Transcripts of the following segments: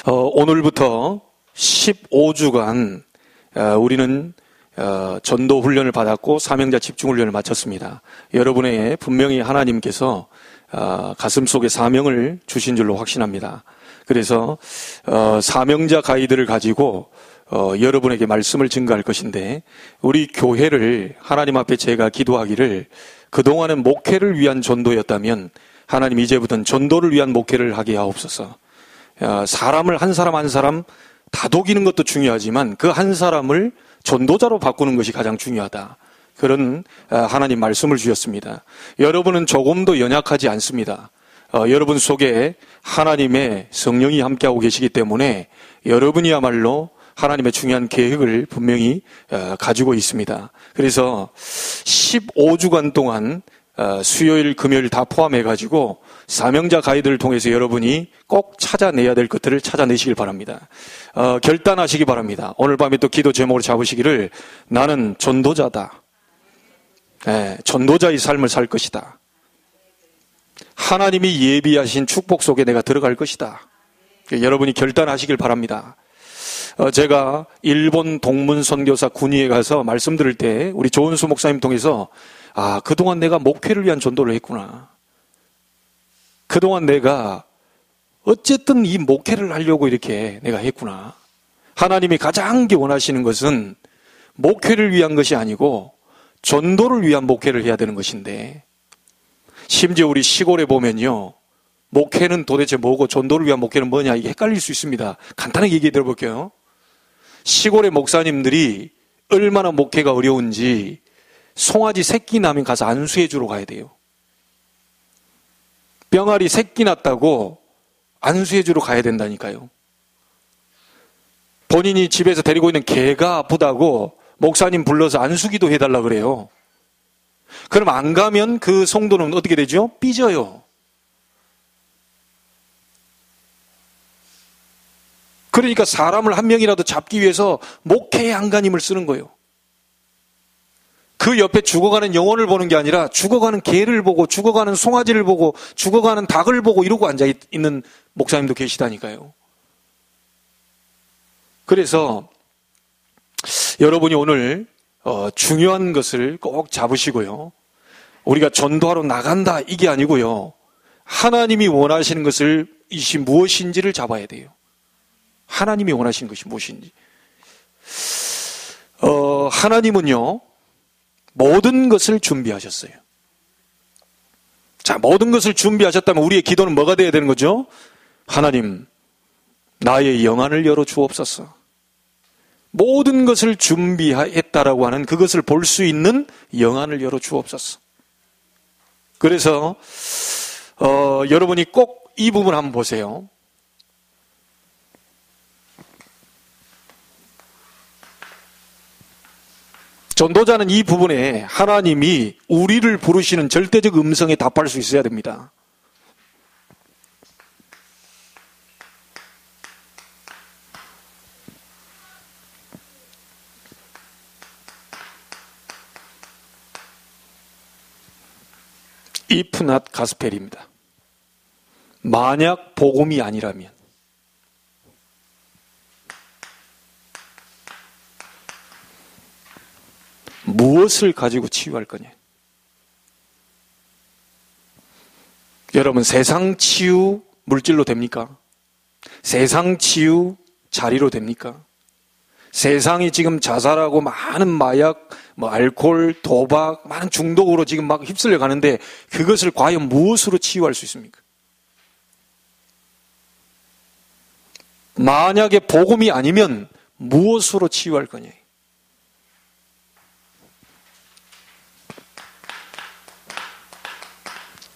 오늘부터 15주간 우리는 전도 훈련을 받았고 사명자 집중 훈련을 마쳤습니다. 여러분에게 분명히 하나님께서 가슴속에 사명을 주신 줄로 확신합니다. 그래서 사명자 가이드를 가지고 여러분에게 말씀을 증거할 것인데, 우리 교회를 하나님 앞에 제가 기도하기를, 그동안은 목회를 위한 전도였다면 하나님 이제부터는 전도를 위한 목회를 하게 하옵소서. 사람을 한 사람 한 사람 다독이는 것도 중요하지만 그 한 사람을 전도자로 바꾸는 것이 가장 중요하다. 그런 하나님 말씀을 주셨습니다. 여러분은 조금도 연약하지 않습니다. 여러분 속에 하나님의 성령이 함께하고 계시기 때문에 여러분이야말로 하나님의 중요한 계획을 분명히 가지고 있습니다. 그래서 15주간 동안 수요일, 금요일 다 포함해가지고 사명자 가이드를 통해서 여러분이 꼭 찾아내야 될 것들을 찾아내시길 바랍니다. 결단하시기 바랍니다. 오늘 밤에 또 기도 제목으로 잡으시기를, 나는 전도자다. 전도자의 삶을 살 것이다. 하나님이 예비하신 축복 속에 내가 들어갈 것이다. 여러분이 결단하시길 바랍니다. 제가 일본 동문 선교사 군위에 가서 말씀 들을 때 우리 조은수 목사님 통해서, 그동안 내가 목회를 위한 전도를 했구나. 그동안 내가 어쨌든 이 목회를 하려고 이렇게 내가 했구나. 하나님이 가장 원하시는 것은 목회를 위한 것이 아니고 전도를 위한 목회를 해야 되는 것인데, 심지어 우리 시골에 보면요, 목회는 도대체 뭐고 전도를 위한 목회는 뭐냐, 이게 헷갈릴 수 있습니다. 간단하게 얘기해 드려볼게요. 시골의 목사님들이 얼마나 목회가 어려운지 송아지 새끼 나면 가서 안수해 주러 가야 돼요. 병아리 새끼 났다고 안수해 주러 가야 된다니까요. 본인이 집에서 데리고 있는 개가 아프다고 목사님 불러서 안수기도 해달라 그래요. 그럼 안 가면 그 성도는 어떻게 되죠? 삐져요. 그러니까 사람을 한 명이라도 잡기 위해서 목회의 안간힘을 쓰는 거예요. 그 옆에 죽어가는 영혼을 보는 게 아니라 죽어가는 개를 보고, 죽어가는 송아지를 보고, 죽어가는 닭을 보고 이러고 앉아있는 목사님도 계시다니까요. 그래서 여러분이 오늘 중요한 것을 꼭 잡으시고요. 우리가 전도하러 나간다 이게 아니고요. 하나님이 원하시는 것을 이것이 무엇인지를 잡아야 돼요. 하나님이 원하시는 것이 무엇인지. 하나님은요, 모든 것을 준비하셨어요. 자, 모든 것을 준비하셨다면 우리의 기도는 뭐가 되어야 되는 거죠? 하나님, 나의 영안을 열어 주옵소서. 모든 것을 준비했다라고 하는 그것을 볼 수 있는 영안을 열어 주옵소서. 그래서 여러분이 꼭 이 부분 한번 보세요. 전도자는 이 부분에 하나님이 우리를 부르시는 절대적 음성에 답할 수 있어야 됩니다. If not gospel입니다. 만약 복음이 아니라면, 무엇을 가지고 치유할 거냐? 여러분, 세상 치유 물질로 됩니까? 세상 치유 자리로 됩니까? 세상이 지금 자살하고 많은 마약, 알코올, 도박, 많은 중독으로 지금 막 휩쓸려 가는데 그것을 과연 무엇으로 치유할 수 있습니까? 만약에 복음이 아니면 무엇으로 치유할 거냐?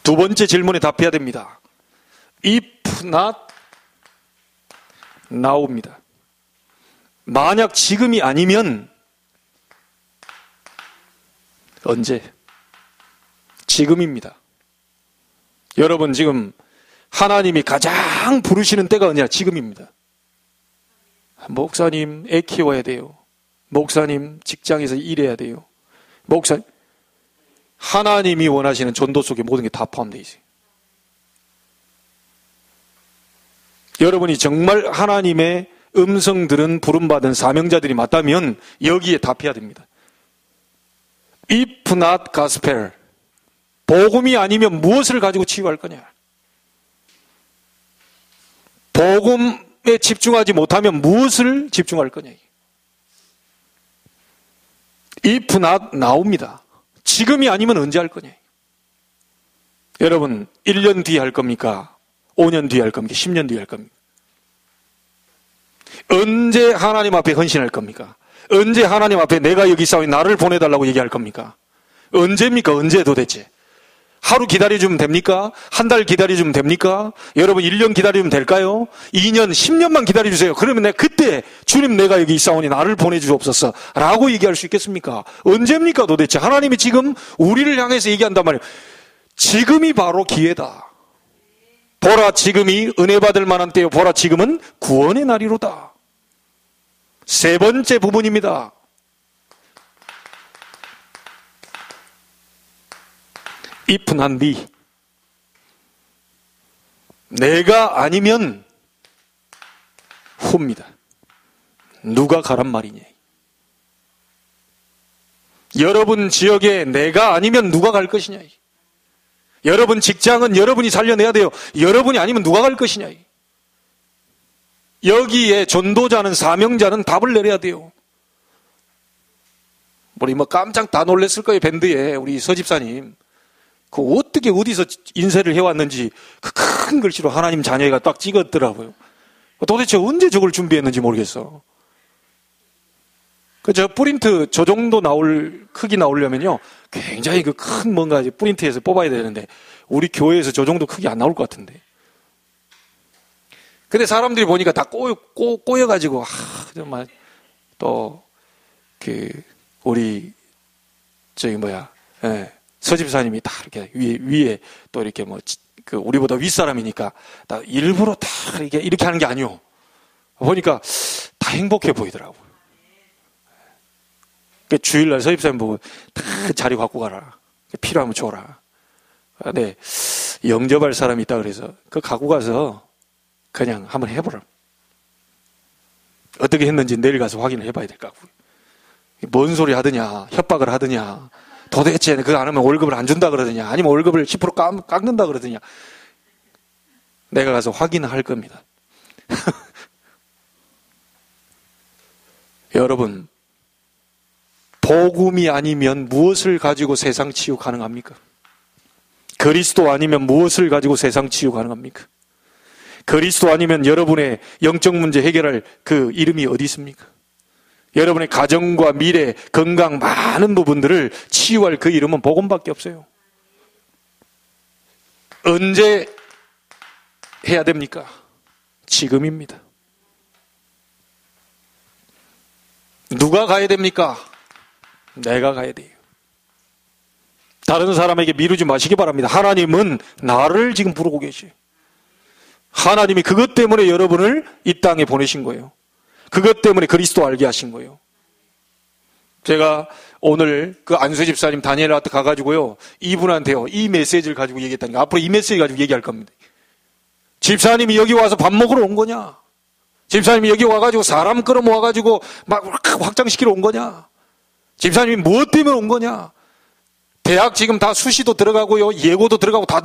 두 번째 질문에 답해야 됩니다. If not now입니다. 만약 지금이 아니면 언제? 지금입니다. 여러분, 지금 하나님이 가장 부르시는 때가 언제냐? 지금입니다. 목사님, 애 키워야 돼요. 목사님, 직장에서 일해야 돼요. 목사님, 하나님이 원하시는 전도 속에 모든 게 다 포함되어 있어요. 여러분이 정말 하나님의 음성 들은 부름받은 사명자들이 맞다면 여기에 답해야 됩니다. If not gospel, 복음이 아니면 무엇을 가지고 치유할 거냐? 복음에 집중하지 못하면 무엇을 집중할 거냐? If not now입니다. 지금이 아니면 언제 할 거냐? 여러분 1년 뒤에 할 겁니까? 5년 뒤에 할 겁니까? 10년 뒤에 할 겁니까? 언제 하나님 앞에 헌신할 겁니까? 언제 하나님 앞에 내가 여기 있사오니 나를 보내달라고 얘기할 겁니까? 언제입니까? 언제 도대체? 하루 기다려주면 됩니까? 한 달 기다려주면 됩니까? 여러분 1년 기다리면 될까요? 2년, 10년만 기다려주세요. 그러면 내가 그때 주님 내가 여기 있사오니 나를 보내주옵소서 라고 얘기할 수 있겠습니까? 언제입니까 도대체? 하나님이 지금 우리를 향해서 얘기한단 말이에요. 지금이 바로 기회다. 보라 지금이 은혜 받을 만한 때요. 보라 지금은 구원의 날이로다. 세 번째 부분입니다. If not me. 내가 아니면 후입니다. 누가 가란 말이냐. 여러분 지역에 내가 아니면 누가 갈 것이냐. 여러분 직장은 여러분이 살려내야 돼요. 여러분이 아니면 누가 갈 것이냐. 여기에 전도자는 사명자는 답을 내려야 돼요. 우리 깜짝 다 놀랐을 거예요. 밴드에 우리 서집사님 그 어떻게 어디서 인쇄를 해왔는지 그 큰 글씨로 하나님 자녀가 딱 찍었더라고요. 도대체 언제 저걸 준비했는지 모르겠어. 저 프린트 저 정도 크기 나오려면요 굉장히 그 큰 뭔가 프린트해서 뽑아야 되는데 우리 교회에서 저 정도 크기 안 나올 것 같은데. 근데 사람들이 보니까 다 꼬여가지고 정말 또 우리 서집사님이 다 이렇게 위에 또 이렇게 우리보다 윗사람이니까 다 일부러 다 이렇게 하는 게 아니오. 보니까 다 행복해 보이더라고요. 주일날 서집사님 보고 다 자리 갖고 가라. 필요하면 줘라. 네, 영접할 사람이 있다 그래서 그 갖고 가서 그냥 한번 해보라. 어떻게 했는지 내일 가서 확인을 해봐야 될 것 같고요. 뭔 소리 하더냐, 협박을 하더냐, 도대체 그거 안 하면 월급을 안 준다 그러더냐, 아니면 월급을 10% 깎는다 그러더냐. 내가 가서 확인할 겁니다. 여러분, 복음이 아니면 무엇을 가지고 세상 치유 가능합니까? 그리스도 아니면 무엇을 가지고 세상 치유 가능합니까? 그리스도 아니면 여러분의 영적 문제 해결할 그 이름이 어디 있습니까? 여러분의 가정과 미래, 건강 많은 부분들을 치유할 그 이름은 복음밖에 없어요. 언제 해야 됩니까? 지금입니다. 누가 가야 됩니까? 내가 가야 돼요. 다른 사람에게 미루지 마시기 바랍니다. 하나님은 나를 지금 부르고 계셔요. 하나님이 그것 때문에 여러분을 이 땅에 보내신 거예요. 그것 때문에 그리스도 알게 하신 거예요. 제가 오늘 그 안수 집사님 다니엘한테 가가지고요, 이분한테요, 이 메시지를 가지고 얘기했다니까. 앞으로 이 메시지 가지고 얘기할 겁니다. 집사님이 여기 와서 밥 먹으러 온 거냐? 집사님이 여기 와가지고 사람 끌어모아가지고 막 확장시키러 온 거냐? 집사님이 무엇 때문에 온 거냐? 대학 지금 다 수시도 들어가고요, 예고도 들어가고 다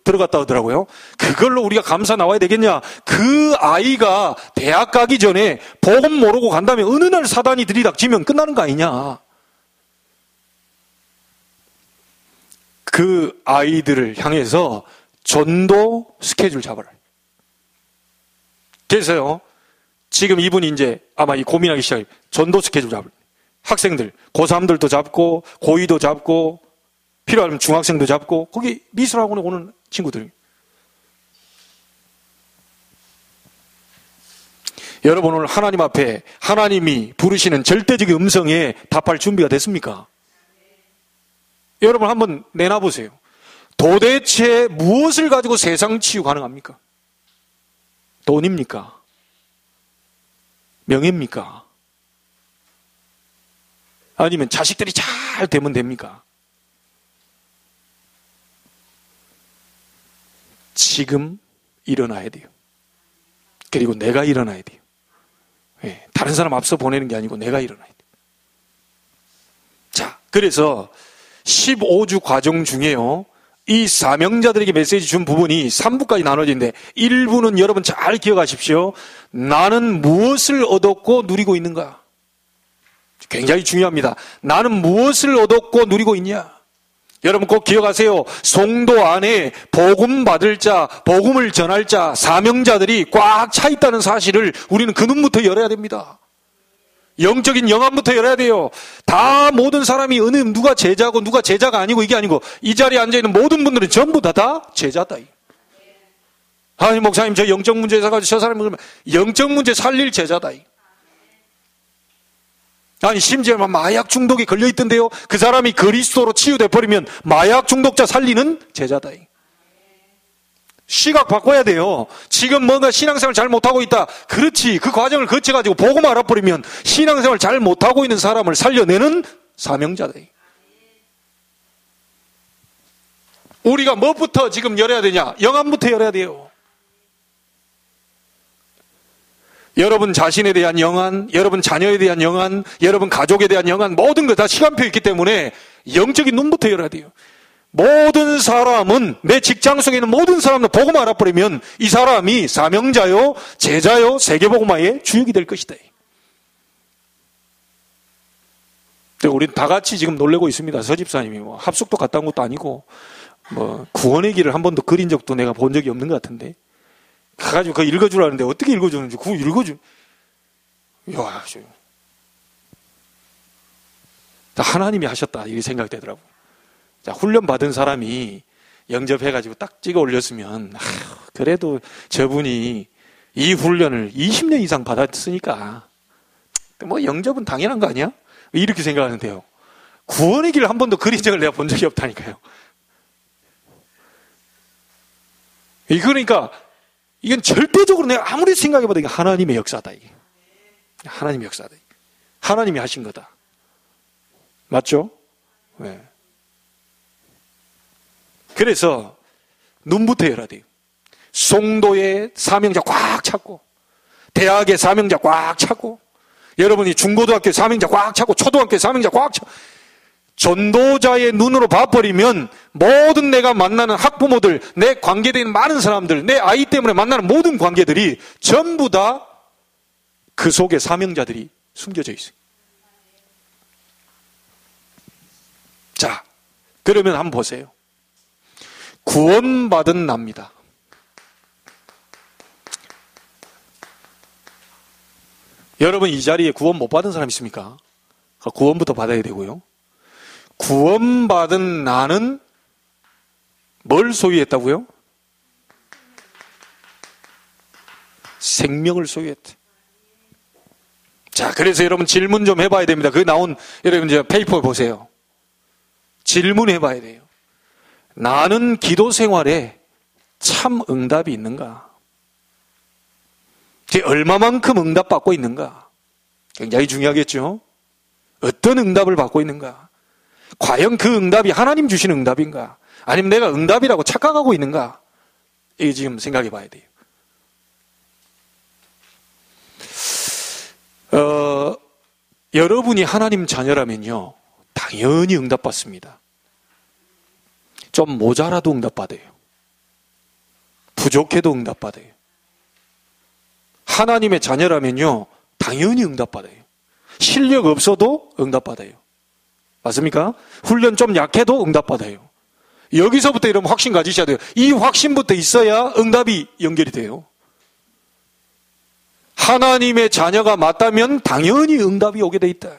들어갔다 하더라고요. 그걸로 우리가 감사 나와야 되겠냐? 그 아이가 대학 가기 전에 복음 모르고 간다면 어느 날 사단이 들이닥치면 끝나는 거 아니냐? 그 아이들을 향해서 전도 스케줄 잡아라. 그래서요, 지금 이분이 이제 아마 고민하기 시작해요. 전도 스케줄 잡을. 학생들, 고3들도 잡고, 고2도 잡고, 필요하면 중학생도 잡고, 거기 미술학원에 오는 친구들. 여러분, 오늘 하나님 앞에 하나님이 부르시는 절대적인 음성에 답할 준비가 됐습니까? 여러분 한번 내놔보세요. 도대체 무엇을 가지고 세상 치유 가능합니까? 돈입니까? 명예입니까? 아니면 자식들이 잘 되면 됩니까? 지금 일어나야 돼요. 그리고 내가 일어나야 돼요. 예, 다른 사람 앞서 보내는 게 아니고 내가 일어나야 돼요. 자, 그래서 15주 과정 중에요, 이 사명자들에게 메시지 준 부분이 3부까지 나눠지는데 1부는 여러분 잘 기억하십시오. 나는 무엇을 얻었고 누리고 있는가? 굉장히 중요합니다. 나는 무엇을 얻었고 누리고 있냐? 여러분 꼭 기억하세요. 성도 안에 복음 받을 자, 복음을 전할 자, 사명자들이 꽉 차 있다는 사실을 우리는 그 눈부터 열어야 됩니다. 영적인 영안부터 열어야 돼요. 다 모든 사람이 누가 제자고 누가 제자가 아니고 이게 아니고 이 자리에 앉아있는 모든 분들은 전부 다 제자다. 아니 목사님 저 영적 문제 가지고 저 사람이 그러면 영적 문제 살릴 제자다. 아니 심지어 마약 중독에 걸려있던데요, 그 사람이 그리스도로 치유돼 버리면 마약 중독자 살리는 제자다. 시각 바꿔야 돼요. 지금 뭔가 신앙생활 잘 못하고 있다. 그렇지. 그 과정을 거쳐가지고 복음 알아버리면 신앙생활 잘 못하고 있는 사람을 살려내는 사명자다. 우리가 뭐부터 지금 열어야 되냐? 영안부터 열어야 돼요. 여러분 자신에 대한 영안, 여러분 자녀에 대한 영안, 여러분 가족에 대한 영안, 모든 거 다 시간표 있기 때문에 영적인 눈부터 열어야 돼요. 모든 사람은, 내 직장 속에 있는 모든 사람들 복음 알아버리면 이 사람이 사명자요, 제자요, 세계복음화의 주역이 될 것이다. 우리 다 같이 지금 놀래고 있습니다. 서집사님이 뭐 합숙도 갔다 온 것도 아니고 뭐 구원의 길을 한 번도 그린 적도 내가 본 적이 없는 것 같은데 가가지고 그거 읽어주라는데 어떻게 읽어주는지 그거 읽어주. 이야, 하나님이 하셨다 이렇게 생각되더라고. 자, 훈련 받은 사람이 영접해가지고 딱 찍어 올렸으면 그래도 저분이 이 훈련을 20년 이상 받았으니까 뭐 영접은 당연한 거 아니야? 이렇게 생각하는데요, 구원의 길을 한 번도 그린 적을 내가 본 적이 없다니까요. 그러니까 이건 절대적으로 내가 아무리 생각해봐도 이게 하나님의 역사다. 이게 하나님의 역사다. 하나님이 하신 거다. 맞죠? 네. 그래서 눈부터 열어야 돼요. 송도의 사명자 꽉 찾고, 대학의 사명자 꽉 찾고, 여러분이 중고등학교 사명자 꽉 찾고, 초등학교 사명자 꽉 찾고, 전도자의 눈으로 봐버리면 모든 내가 만나는 학부모들, 내 관계되는 많은 사람들, 내 아이 때문에 만나는 모든 관계들이 전부 다 그 속에 사명자들이 숨겨져 있어요. 자, 그러면 한번 보세요. 구원받은 납니다. 여러분 이 자리에 구원 못 받은 사람 있습니까? 구원부터 받아야 되고요. 구원받은 나는 뭘 소유했다고요? 생명을 소유했다. 자, 그래서 여러분 질문 좀 해봐야 됩니다. 그 나온 여러분 이제 페이퍼 보세요. 질문해봐야 돼요. 나는 기도 생활에 참 응답이 있는가? 얼마만큼 응답받고 있는가? 굉장히 중요하겠죠? 어떤 응답을 받고 있는가? 과연 그 응답이 하나님 주신 응답인가? 아니면 내가 응답이라고 착각하고 있는가? 이게 지금 생각해 봐야 돼요. 여러분이 하나님 자녀라면요, 당연히 응답받습니다. 좀 모자라도 응답받아요. 부족해도 응답받아요. 하나님의 자녀라면요, 당연히 응답받아요. 실력 없어도 응답받아요. 맞습니까? 훈련 좀 약해도 응답받아요. 여기서부터 이러면 확신 가지셔야 돼요. 이 확신부터 있어야 응답이 연결이 돼요. 하나님의 자녀가 맞다면 당연히 응답이 오게 돼 있다.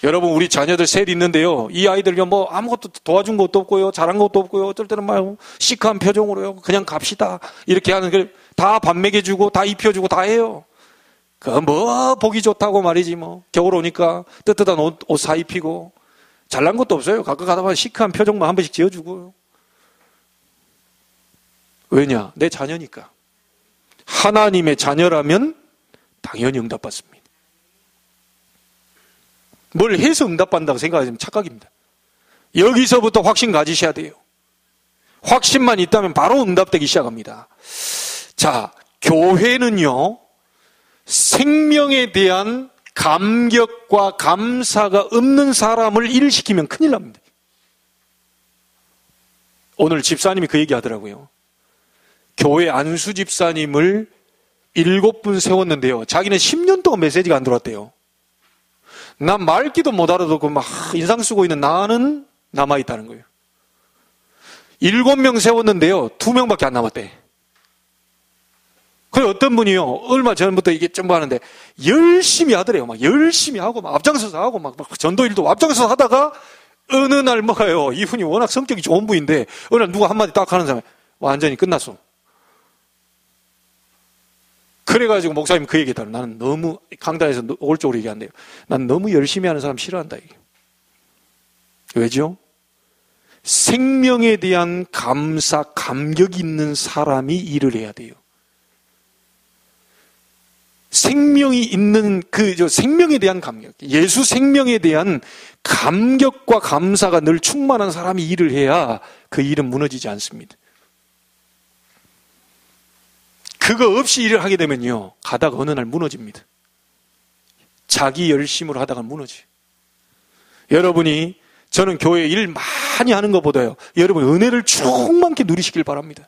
여러분 우리 자녀들 셋 있는데요, 이 아이들 뭐 아무것도 도와준 것도 없고요, 잘한 것도 없고요, 어떨 때는 막 시크한 표정으로요, 그냥 갑시다 이렇게 하는 걸 다 밥 먹여주고 다 입혀주고 다 해요. 그 뭐 보기 좋다고 말이지, 뭐 겨울 오니까 뜨뜻한 옷 사 입히고 잘난 것도 없어요. 가끔 가다 보면 시크한 표정만 한 번씩 지어주고요. 왜냐? 내 자녀니까. 하나님의 자녀라면 당연히 응답받습니다. 뭘 해서 응답받는다고 생각하시면 착각입니다. 여기서부터 확신 가지셔야 돼요. 확신만 있다면 바로 응답되기 시작합니다. 자, 교회는요, 생명에 대한 감격과 감사가 없는 사람을 일을 시키면 큰일 납니다. 오늘 집사님이 그 얘기 하더라고요. 교회 안수 집사님을 7분 세웠는데요. 자기는 10년 동안 메시지가 안 들어왔대요. 난 말귀도 못 알아듣고 막 인상 쓰고 있는 나는 남아있다는 거예요. 7명 세웠는데요. 2명밖에 안 남았대. 그래 어떤 분이요. 얼마 전부터 이게 좀 하는데 열심히 하더래요. 막 열심히 하고 막 앞장서서 하고 막 전도일도 앞장서서 하다가 어느 날 뭐가요. 이분이 워낙 성격이 좋은 분인데 어느 날 누가 한마디 딱 하는 사람이 완전히 끝났어. 그래가지고 목사님 그 얘기했다. 나는 너무 강단에서 올적으로 얘기한대요. 난 너무 열심히 하는 사람 싫어한다. 이게. 왜죠? 생명에 대한 감사, 감격이 있는 사람이 일을 해야 돼요. 생명이 있는 생명에 대한 감격, 예수 생명에 대한 감격과 감사가 늘 충만한 사람이 일을 해야 그 일은 무너지지 않습니다. 그거 없이 일을 하게 되면요, 가다가 어느 날 무너집니다. 자기 열심으로 하다가 무너져요. 여러분이, 저는 교회 일 많이 하는 것보다요, 여러분 은혜를 충만케 누리시길 바랍니다.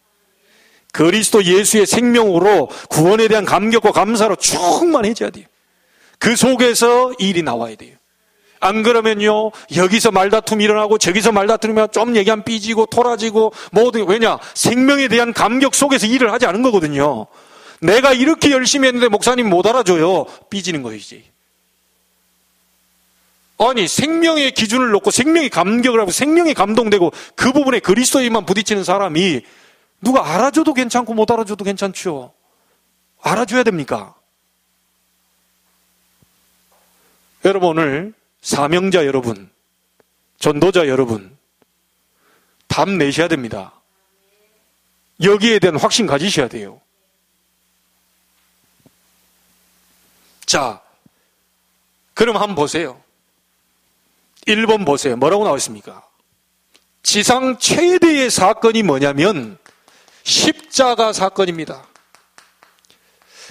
그리스도 예수의 생명으로 구원에 대한 감격과 감사로 충만해져야 돼요. 그 속에서 일이 나와야 돼요. 안 그러면요, 여기서 말다툼이 일어나고 저기서 말다툼이면 좀 얘기하면 삐지고 토라지고 모든, 왜냐? 생명에 대한 감격 속에서 일을 하지 않은 거거든요. 내가 이렇게 열심히 했는데 목사님 못 알아줘요. 삐지는 거예요, 이제. 아니, 생명의 기준을 놓고 생명의 감격을 하고 생명에 감동되고 그 부분에 그리스도에만 부딪히는 사람이 누가 알아줘도 괜찮고 못 알아줘도 괜찮죠. 알아줘야 됩니까? 여러분, 오늘 사명자 여러분, 전도자 여러분, 답 내셔야 됩니다. 여기에 대한 확신 가지셔야 돼요. 자, 그럼 한번 보세요. 1번 보세요. 뭐라고 나와 있습니까? 지상 최대의 사건이 뭐냐면 십자가 사건입니다.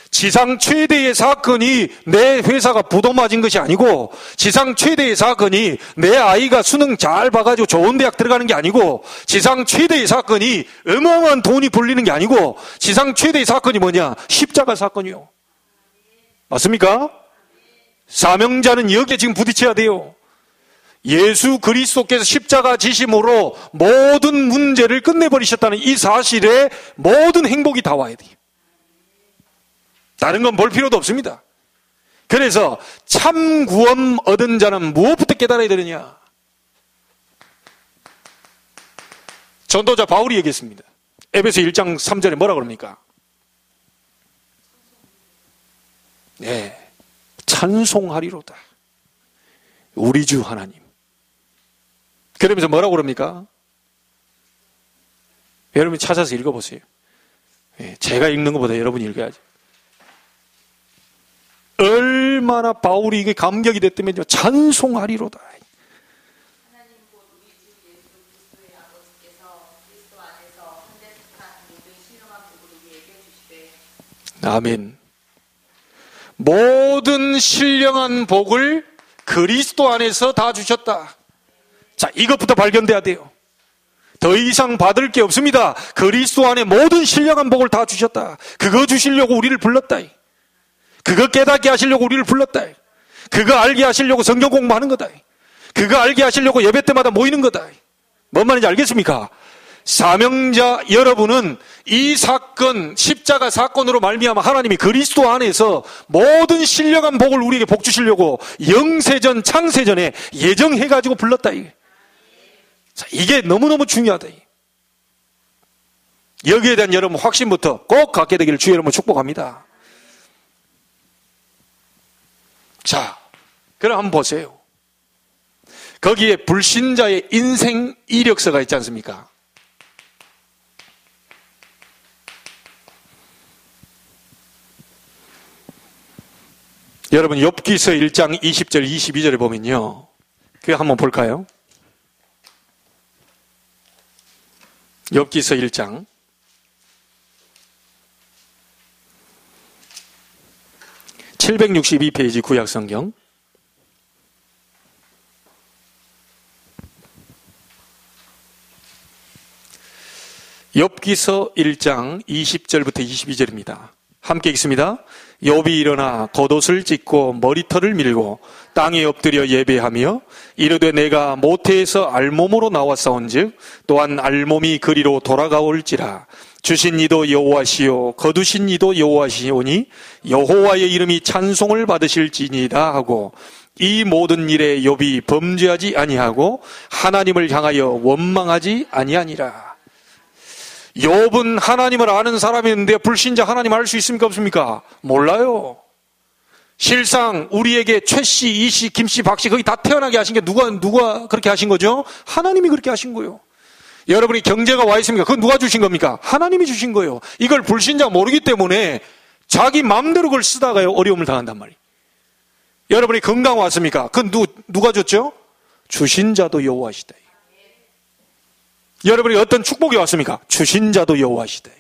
지상 최대의 사건이 내 회사가 부도 맞은 것이 아니고, 지상 최대의 사건이 내 아이가 수능 잘 봐가지고 좋은 대학 들어가는 게 아니고, 지상 최대의 사건이 어마어마한 돈이 불리는 게 아니고, 지상 최대의 사건이 뭐냐? 십자가 사건이요. 맞습니까? 사명자는 여기에 지금 부딪혀야 돼요. 예수 그리스도께서 십자가 지심으로 모든 문제를 끝내버리셨다는 이 사실에 모든 행복이 다 와야 돼요. 다른 건 볼 필요도 없습니다. 그래서 참 구원 얻은 자는 무엇부터 깨달아야 되느냐? 전도자 바울이 얘기했습니다. 에베소 1장 3절에 뭐라 그럽니까? 네, 찬송하리로다. 우리 주 하나님. 그러면서 뭐라고 그럽니까? 여러분이 찾아서 읽어보세요. 네, 제가 읽는 것보다 여러분이 읽어야죠. 얼마나 바울이 이게 감격이 됐다면요, 찬송하리로다. 하나님 곧 우리 주 예수 그리스도의 아버지께서 그리스도 안에서 현대특한 모든 신령한 복을 우리에게 주시되. 아멘. 모든 신령한 복을 그리스도 안에서 다 주셨다. 자, 이것부터 발견돼야 돼요. 더 이상 받을 게 없습니다. 그리스도 안에 모든 신령한 복을 다 주셨다. 그거 주시려고 우리를 불렀다. 그거 깨닫게 하시려고 우리를 불렀다. 그거 알게 하시려고 성경 공부하는 거다. 그거 알게 하시려고 예배 때마다 모이는 거다. 뭔 말인지 알겠습니까? 사명자 여러분은 이 사건, 십자가 사건으로 말미암아 하나님이 그리스도 안에서 모든 신령한 복을 우리에게 복 주시려고 영세전 창세전에 예정해가지고 불렀다. 자, 이게 너무너무 중요하다. 여기에 대한 여러분 확신부터 꼭 갖게 되기를 주의 이름으로 축복합니다. 자, 그럼 한번 보세요. 거기에 불신자의 인생 이력서가 있지 않습니까? 여러분 욥기서 1장 20절 22절에 보면요, 그거 한번 볼까요? 욥기서 1장 762페이지 구약성경. 욥기서 1장 20절부터 22절입니다. 함께 읽습니다. 욥이 일어나 겉옷을 찢고 머리털을 밀고 땅에 엎드려 예배하며 이르되 내가 모태에서 알몸으로 나왔사온즉 또한 알몸이 그리로 돌아가올지라. 주신 이도 여호와시요 거두신 이도 여호와시오니 여호와의 이름이 찬송을 받으실지니이다 하고 이 모든 일에 욥이 범죄하지 아니하고 하나님을 향하여 원망하지 아니하니라. 욥은 하나님을 아는 사람인데 불신자 하나님 알 수 있습니까 없습니까? 몰라요. 실상 우리에게 최씨, 이씨, 김씨, 박씨 거기 다 태어나게 하신 게 누가 그렇게 하신 거죠? 하나님이 그렇게 하신 거예요. 여러분이 경제가 와 있습니까? 그건 누가 주신 겁니까? 하나님이 주신 거예요. 이걸 불신자가 모르기 때문에 자기 마음대로 그걸 쓰다가요 어려움을 당한단 말이에요. 여러분이 건강 왔습니까? 그건 누가 줬죠? 주신 자도 여호와시다. 여러분이 어떤 축복이 왔습니까? 주신 자도 여호와시다.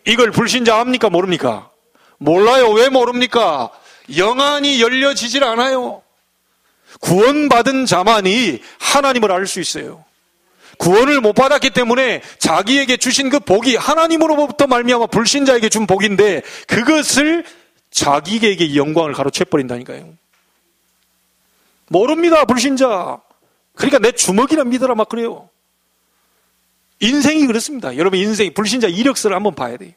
이걸 불신자 압니까? 모릅니까? 몰라요. 왜 모릅니까? 영안이 열려지질 않아요. 구원받은 자만이 하나님을 알 수 있어요. 구원을 못 받았기 때문에 자기에게 주신 그 복이 하나님으로부터 말미암아 불신자에게 준 복인데 그것을 자기에게 영광을 가로채버린다니까요. 모릅니다. 불신자. 그러니까 내 주먹이라 믿어라 막 그래요. 인생이 그렇습니다. 여러분 인생이 불신자 이력서를 한번 봐야 돼요.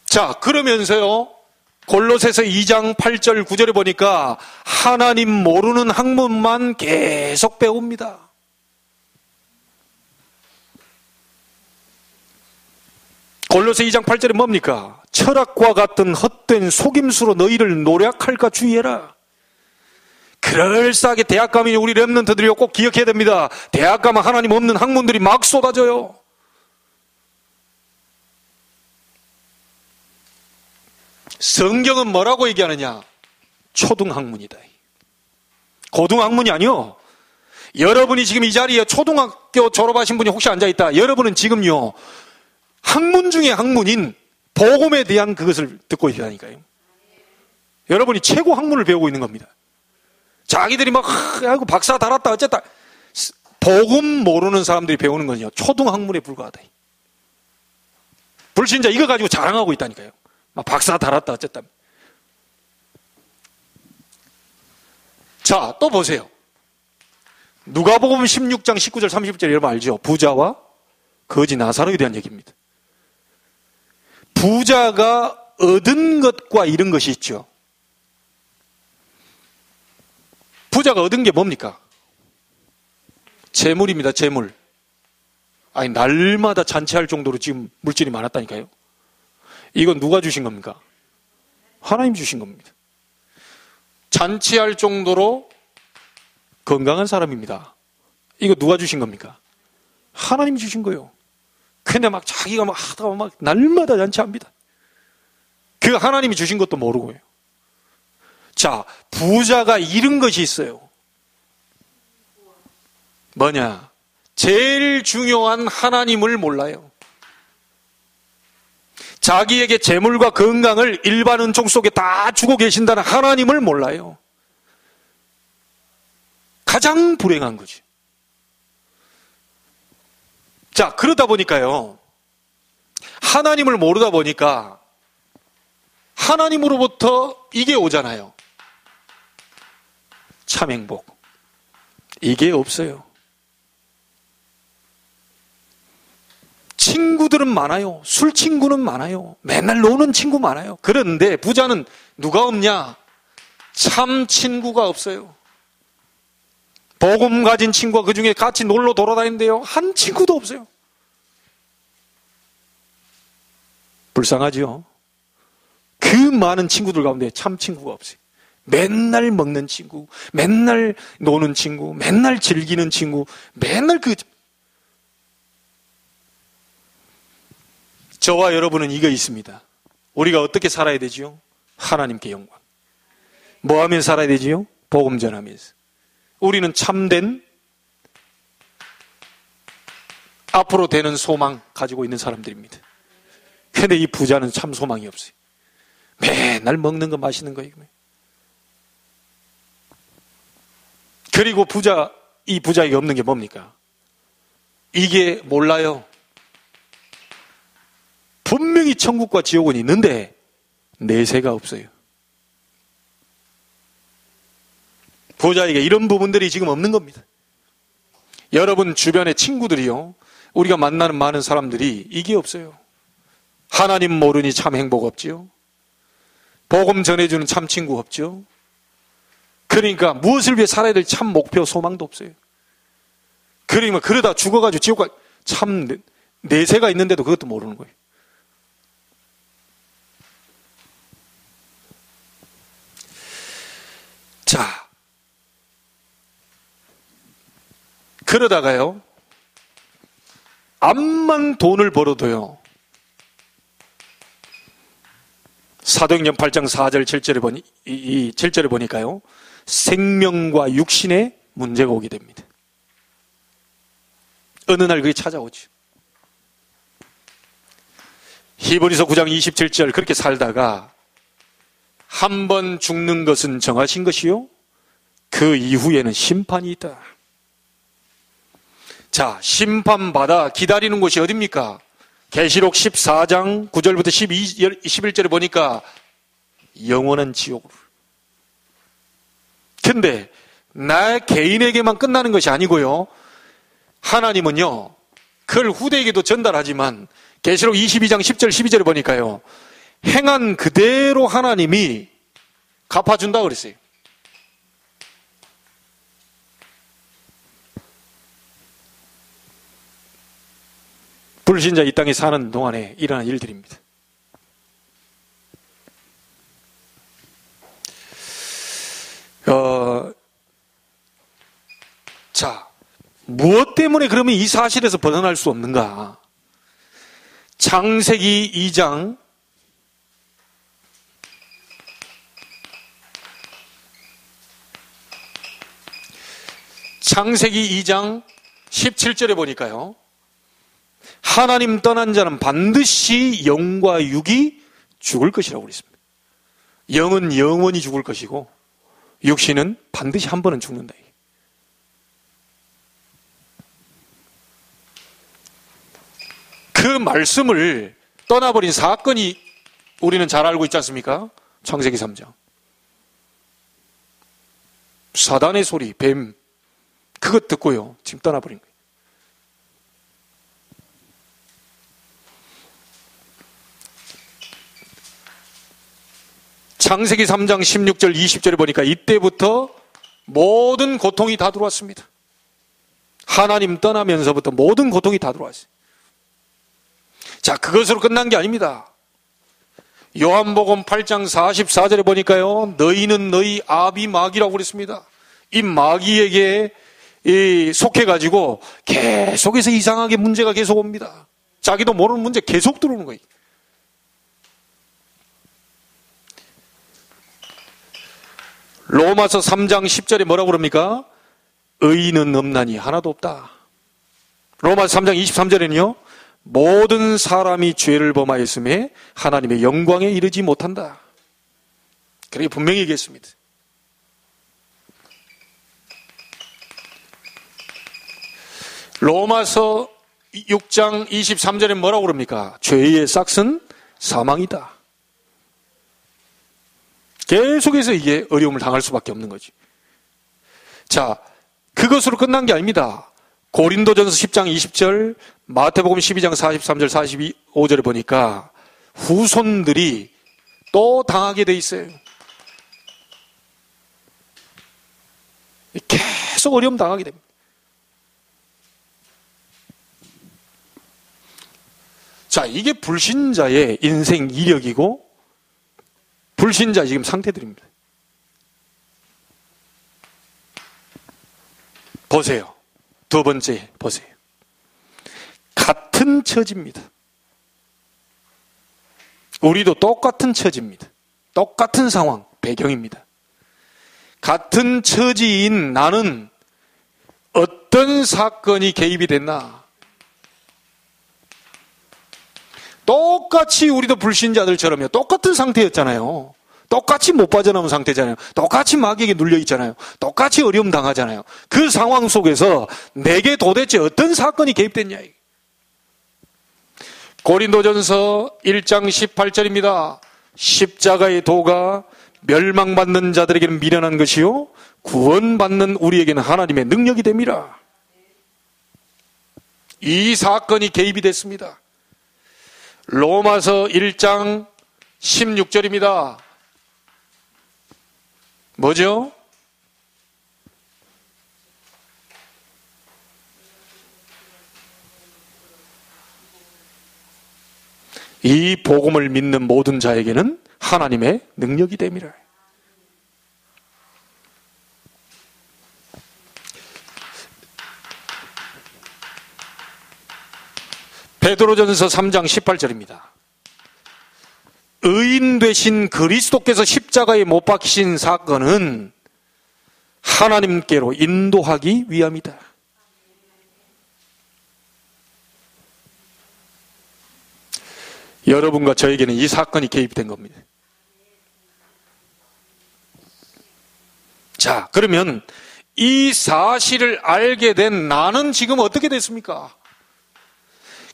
자, 그러면서요 골로새서 2장 8절 9절에 보니까 하나님 모르는 학문만 계속 배웁니다. 골로새 2장 8절에 뭡니까? 철학과 같은 헛된 속임수로 너희를 노략할까 주의해라. 그럴싸하게 대학 가면 우리 렘넌트들이 꼭 기억해야 됩니다. 대학 가면 하나님 없는 학문들이 막 쏟아져요. 성경은 뭐라고 얘기하느냐? 초등학문이다. 고등학문이 아니요. 여러분이 지금 이 자리에 초등학교 졸업하신 분이 혹시 앉아있다. 여러분은 지금요 학문 중에 학문인 복음에 대한 그것을 듣고 있다니까요. 여러분이 최고 학문을 배우고 있는 겁니다. 자기들이 막 아이고 박사 달았다 어쨌다. 복음 모르는 사람들이 배우는 건요 초등학문에 불과하다. 불신자 이거 가지고 자랑하고 있다니까요. 막 박사 달았다 어쨌다. 자, 또 보세요. 누가복음 16장 19절 30절 여러분 알죠? 부자와 거지 나사로에 대한 얘기입니다. 부자가 얻은 것과 잃은 것이 있죠. 부자가 얻은 게 뭡니까? 재물입니다. 재물. 아니 날마다 잔치할 정도로 지금 물질이 많았다니까요. 이건 누가 주신 겁니까? 하나님 주신 겁니다. 잔치할 정도로 건강한 사람입니다. 이거 누가 주신 겁니까? 하나님이 주신 거예요. 근데 막 자기가 막 하다가 막 날마다 잔치합니다. 그 하나님이 주신 것도 모르고요. 자, 부자가 잃은 것이 있어요. 뭐냐? 제일 중요한 하나님을 몰라요. 자기에게 재물과 건강을 일반 은총 속에 다 주고 계신다는 하나님을 몰라요. 가장 불행한 거지. 자, 그러다 보니까요. 하나님을 모르다 보니까 하나님으로부터 이게 오잖아요. 참 행복. 이게 없어요. 친구들은 많아요. 술 친구는 많아요. 맨날 노는 친구 많아요. 그런데 부자는 누가 없냐? 참 친구가 없어요. 복음 가진 친구가 그 중에 같이 놀러 돌아다니는데요. 한 친구도 없어요. 불쌍하죠? 그 많은 친구들 가운데 참 친구가 없어요. 맨날 먹는 친구, 맨날 노는 친구, 맨날 즐기는 친구, 맨날 저와 여러분은 이거 있습니다. 우리가 어떻게 살아야 되지요? 하나님께 영광. 뭐 하면 살아야 되지요? 복음 전하면서. 우리는 참된 앞으로 되는 소망 가지고 있는 사람들입니다. 근데 이 부자는 참 소망이 없어요. 맨날 먹는 거 마시는 거예요. 그리고 이 부자에게 없는 게 뭡니까? 이게 몰라요. 분명히 천국과 지옥은 있는데 내세가 없어요. 부자에게 이런 부분들이 지금 없는 겁니다. 여러분 주변의 친구들이요, 우리가 만나는 많은 사람들이 이게 없어요. 하나님 모르니 참 행복 없지요. 복음 전해주는 참 친구 없죠. 그러니까 무엇을 위해 살아야 될 참 목표 소망도 없어요. 그러면 그러다 죽어가지고 지옥 가, 참 내세가 있는데도 그것도 모르는 거예요. 자, 그러다가요, 암만 돈을 벌어도요, 사도행전 8장 4절 7절에 보니, 이 7절에 보니까요, 생명과 육신에 문제가 오게 됩니다. 어느 날 그게 찾아오죠. 히브리서 9장 27절, 그렇게 살다가 한 번 죽는 것은 정하신 것이요, 그 이후에는 심판이 있다. 자, 심판받아 기다리는 곳이 어딥니까? 계시록 14장 9절부터 11절에 보니까 영원한 지옥으로. 근데 나 개인에게만 끝나는 것이 아니고요, 하나님은요, 그걸 후대에게도 전달하지만 계시록 22장 10절 12절에 보니까요, 행한 그대로 하나님이 갚아준다 그랬어요. 불신자 이 땅에 사는 동안에 일어난 일들입니다. 자, 무엇 때문에 그러면 이 사실에서 벗어날 수 없는가? 창세기 2장 17절에 보니까요, 하나님 떠난 자는 반드시 영과 육이 죽을 것이라고 그랬습니다. 영은 영원히 죽을 것이고 육신은 반드시 한 번은 죽는다. 그 말씀을 떠나버린 사건이 우리는 잘 알고 있지 않습니까? 창세기 3장. 사단의 소리, 뱀, 그것 듣고요, 지금 떠나버린 거예요. 창세기 3장 16절 20절에 보니까 이때부터 모든 고통이 다 들어왔습니다. 하나님 떠나면서부터 모든 고통이 다 들어왔어요. 자, 그것으로 끝난 게 아닙니다. 요한복음 8장 44절에 보니까요, 너희는 너희 아비 마귀라고 그랬습니다. 이 마귀에게 속해가지고 계속해서 이상하게 문제가 계속 옵니다. 자기도 모르는 문제 계속 들어오는 거예요. 로마서 3장 10절에 뭐라고 그럽니까? 의인은 없나니 하나도 없다. 로마서 3장 23절에는요, 모든 사람이 죄를 범하였음에 하나님의 영광에 이르지 못한다. 그렇게 분명히 얘기했습니다. 로마서 6장 23절에 뭐라고 그럽니까? 죄의 싹은 사망이다. 계속해서 이게 어려움을 당할 수밖에 없는 거지. 자, 그것으로 끝난 게 아닙니다. 고린도전서 10장 20절, 마태복음 12장 43절 45절에 보니까 후손들이 또 당하게 돼 있어요. 계속 어려움 당하게 됩니다. 자, 이게 불신자의 인생 이력이고 불신자 지금 상태들입니다. 보세요. 두 번째 보세요. 같은 처지입니다. 우리도 똑같은 처지입니다. 똑같은 상황, 배경입니다. 같은 처지인 나는 어떤 사건이 개입이 됐나? 똑같이 우리도 불신자들처럼요. 똑같은 상태였잖아요. 똑같이 못 빠져나온 상태잖아요. 똑같이 마귀에게 눌려 있잖아요. 똑같이 어려움 당하잖아요. 그 상황 속에서 내게 도대체 어떤 사건이 개입됐냐. 고린도전서 1장 18절입니다. 십자가의 도가 멸망받는 자들에게는 미련한 것이요 구원받는 우리에게는 하나님의 능력이 됨이라. 이 사건이 개입이 됐습니다. 로마서 1장 16절입니다. 뭐죠? 이 복음을 믿는 모든 자에게는 하나님의 능력이 됨이라. 베드로전서 3장 18절입니다. 의인 되신 그리스도께서 십자가에 못 박히신 사건은 하나님께로 인도하기 위함이다. 여러분과 저에게는 이 사건이 개입된 겁니다. 자, 그러면 이 사실을 알게 된 나는 지금 어떻게 됐습니까?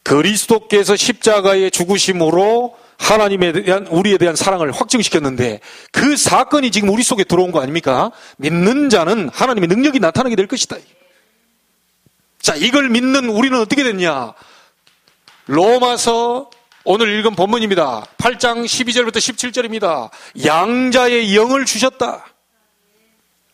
그리스도께서 십자가의 죽으심으로 하나님에 대한 우리에 대한 사랑을 확증시켰는데 그 사건이 지금 우리 속에 들어온 거 아닙니까? 믿는 자는 하나님의 능력이 나타나게 될 것이다. 자, 이걸 믿는 우리는 어떻게 됐냐? 로마서 오늘 읽은 본문입니다. 8장 12절부터 17절입니다. 양자의 영을 주셨다.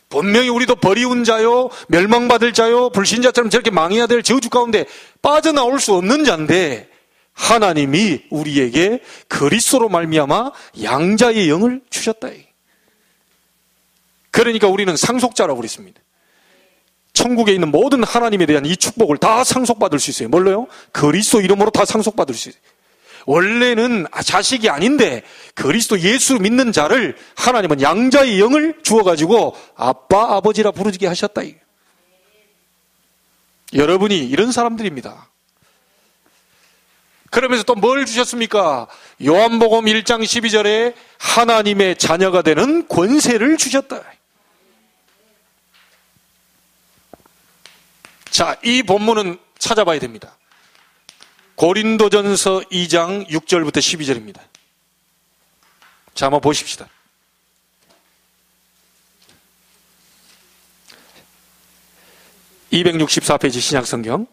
분명히 우리도 버리운 자요, 멸망받을 자요, 불신자처럼 저렇게 망해야 될 저주 가운데 빠져나올 수 없는 자인데 하나님이 우리에게 그리스도로 말미암아 양자의 영을 주셨다. 그러니까 우리는 상속자라고 그랬습니다. 천국에 있는 모든 하나님에 대한 이 축복을 다 상속받을 수 있어요. 뭘로요? 그리스도 이름으로 다 상속받을 수 있어요. 원래는 자식이 아닌데 그리스도 예수 믿는 자를 하나님은 양자의 영을 주어가지고 아빠, 아버지라 부르게 하셨다. 여러분이 이런 사람들입니다. 그러면서 또 뭘 주셨습니까? 요한복음 1장 12절에 하나님의 자녀가 되는 권세를 주셨다. 자, 이 본문은 찾아봐야 됩니다. 고린도전서 2장 6절부터 12절입니다. 자, 한번 보십시다. (264페이지) 신약성경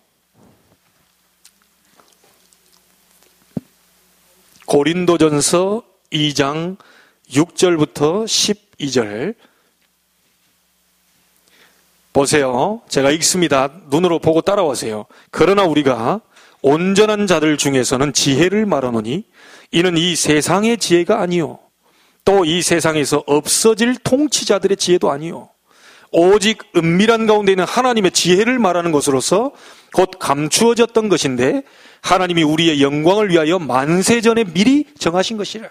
고린도전서 2장 6절부터 12절 보세요. 제가 읽습니다. 눈으로 보고 따라오세요. 그러나 우리가 온전한 자들 중에서는 지혜를 말하노니 이는 이 세상의 지혜가 아니요 또 이 세상에서 없어질 통치자들의 지혜도 아니요 오직 은밀한 가운데 있는 하나님의 지혜를 말하는 것으로서 곧 감추어졌던 것인데 하나님이 우리의 영광을 위하여 만세전에 미리 정하신 것이라.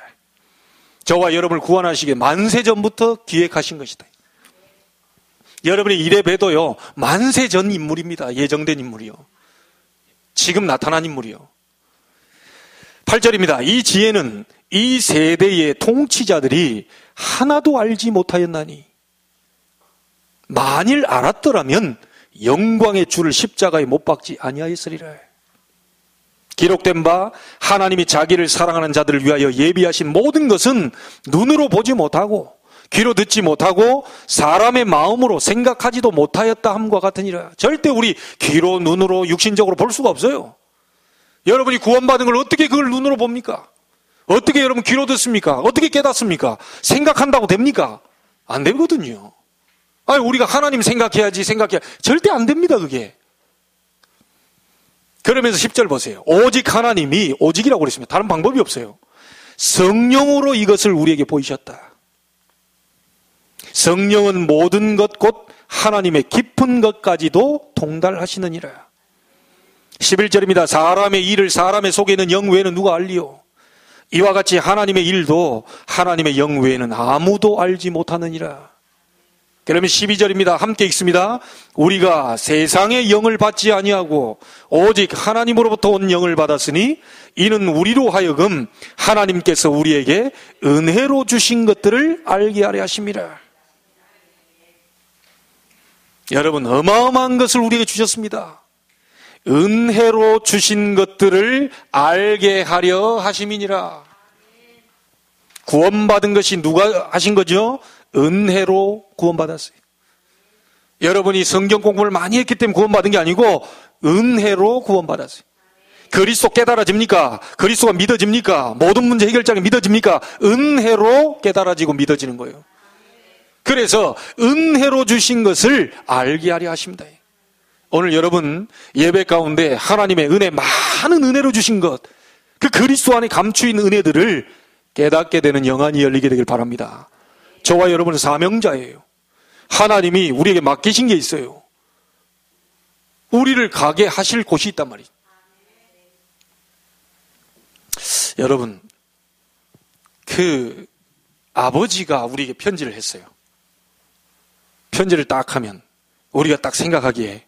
저와 여러분을 구원하시기에 만세전부터 기획하신 것이다. 여러분의 이래 봬도요 만세전 인물입니다. 예정된 인물이요. 지금 나타난 인물이요. 8절입니다. 이 지혜는 이 세대의 통치자들이 하나도 알지 못하였나니 만일 알았더라면 영광의 주를 십자가에 못 박지 아니하였으리라. 기록된 바 하나님이 자기를 사랑하는 자들을 위하여 예비하신 모든 것은 눈으로 보지 못하고 귀로 듣지 못하고 사람의 마음으로 생각하지도 못하였다 함과 같으니라. 절대 우리 귀로 눈으로 육신적으로 볼 수가 없어요. 여러분이 구원받은 걸 어떻게 그걸 눈으로 봅니까? 어떻게 여러분 귀로 듣습니까? 어떻게 깨닫습니까? 생각한다고 됩니까? 안 되거든요. 아니, 우리가 하나님 생각해야지 절대 안 됩니다. 그게. 그러면서 10절 보세요. 오직 하나님이, 오직이라고 그랬습니다. 다른 방법이 없어요. 성령으로 이것을 우리에게 보이셨다. 성령은 모든 것 곧 하나님의 깊은 것까지도 통달하시느니라. 11절입니다. 사람의 일을 사람의 속에 있는 영 외에는 누가 알리요? 이와 같이 하나님의 일도 하나님의 영 외에는 아무도 알지 못하느니라. 그러면 12절입니다. 함께 읽습니다. 우리가 세상의 영을 받지 아니하고 오직 하나님으로부터 온 영을 받았으니 이는 우리로 하여금 하나님께서 우리에게 은혜로 주신 것들을 알게 하려 하심이라. 여러분, 어마어마한 것을 우리에게 주셨습니다. 은혜로 주신 것들을 알게 하려 하심이니라. 구원받은 것이 누가 하신 거죠? 은혜로 구원받았어요. 여러분이 성경 공부를 많이 했기 때문에 구원받은 게 아니고 은혜로 구원받았어요. 그리스도 깨달아집니까? 그리스도가 믿어집니까? 모든 문제 해결자가 믿어집니까? 은혜로 깨달아지고 믿어지는 거예요. 그래서 은혜로 주신 것을 알게 하려 하십니다. 오늘 여러분 예배 가운데 하나님의 은혜, 많은 은혜로 주신 것, 그 그리스도 안에 감추인 은혜들을 깨닫게 되는 영안이 열리게 되길 바랍니다. 저와 여러분은 사명자예요. 하나님이 우리에게 맡기신 게 있어요. 우리를 가게 하실 곳이 있단 말이죠. 여러분, 그 아버지가 우리에게 편지를 했어요. 편지를 딱 하면 우리가 딱 생각하기에,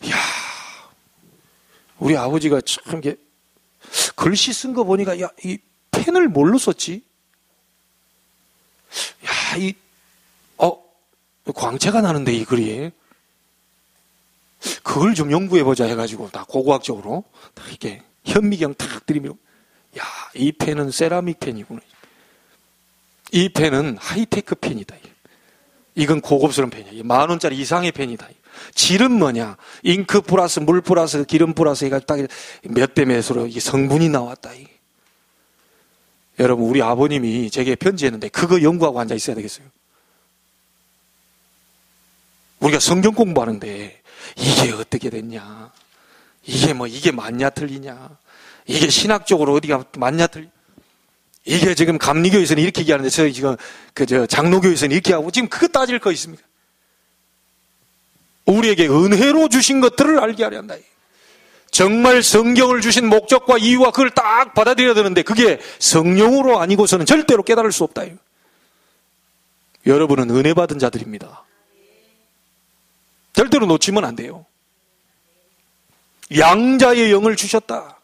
이야, 우리 아버지가 참 이게 글씨 쓴 거 보니까, 야, 이 펜을 뭘로 썼지? 야, 광채가 나는데, 이 글이. 그걸 좀 연구해보자 해가지고, 다 고고학적으로, 딱 이렇게, 현미경 탁 들이밀고, 야, 이 펜은 세라믹 펜이구나. 이 펜은 하이테크 펜이다. 이건 고급스러운 펜이야. 10,000원짜리 이상의 펜이다. 질은 뭐냐? 잉크 플러스 물 플러스 기름 플러스 해가지고 딱 몇 대 몇으로 이 성분이 나왔다. 여러분, 우리 아버님이 제게 편지했는데 그거 연구하고 앉아 있어야 되겠어요? 우리가 성경 공부하는데 이게 어떻게 됐냐? 이게 맞냐 틀리냐? 이게 신학적으로 어디가 맞냐 틀리냐? 이게 지금 감리교에서는 이렇게 얘기하는데 저희 지금 장로교에서는 이렇게 하고 지금 그거 따질 거 있습니까? 우리에게 은혜로 주신 것들을 알게 하려 한다. 정말 성경을 주신 목적과 이유와 그걸 딱 받아들여야 되는데 그게 성령으로 아니고서는 절대로 깨달을 수 없다. 여러분은 은혜 받은 자들입니다. 절대로 놓치면 안 돼요. 양자의 영을 주셨다.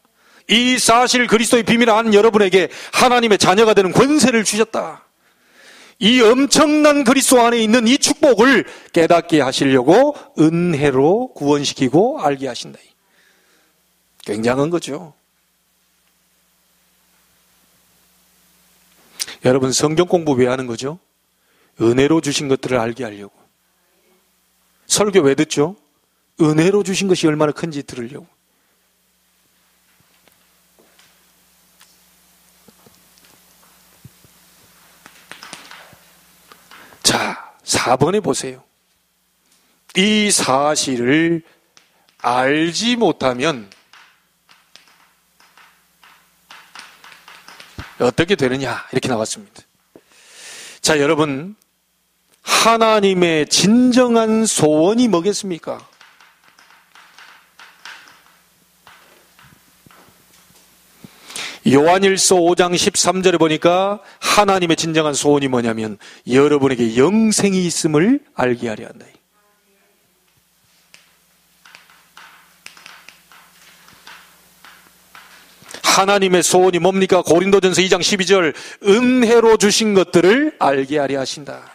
이 사실 그리스도의 비밀을 아는 여러분에게 하나님의 자녀가 되는 권세를 주셨다. 이 엄청난 그리스도 안에 있는 이 축복을 깨닫게 하시려고 은혜로 구원시키고 알게 하신다. 굉장한 거죠. 여러분, 성경 공부 왜 하는 거죠? 은혜로 주신 것들을 알게 하려고. 설교 왜 듣죠? 은혜로 주신 것이 얼마나 큰지 들으려고. 자, 4번에 보세요. 이 사실을 알지 못하면 어떻게 되느냐 이렇게 나왔습니다. 자, 여러분, 하나님의 진정한 소원이 뭐겠습니까? 요한일서 5장 13절에 보니까 하나님의 진정한 소원이 뭐냐면 여러분에게 영생이 있음을 알게 하려 한다. 하나님의 소원이 뭡니까? 고린도전서 2장 12절 은혜로 주신 것들을 알게 하려 하신다.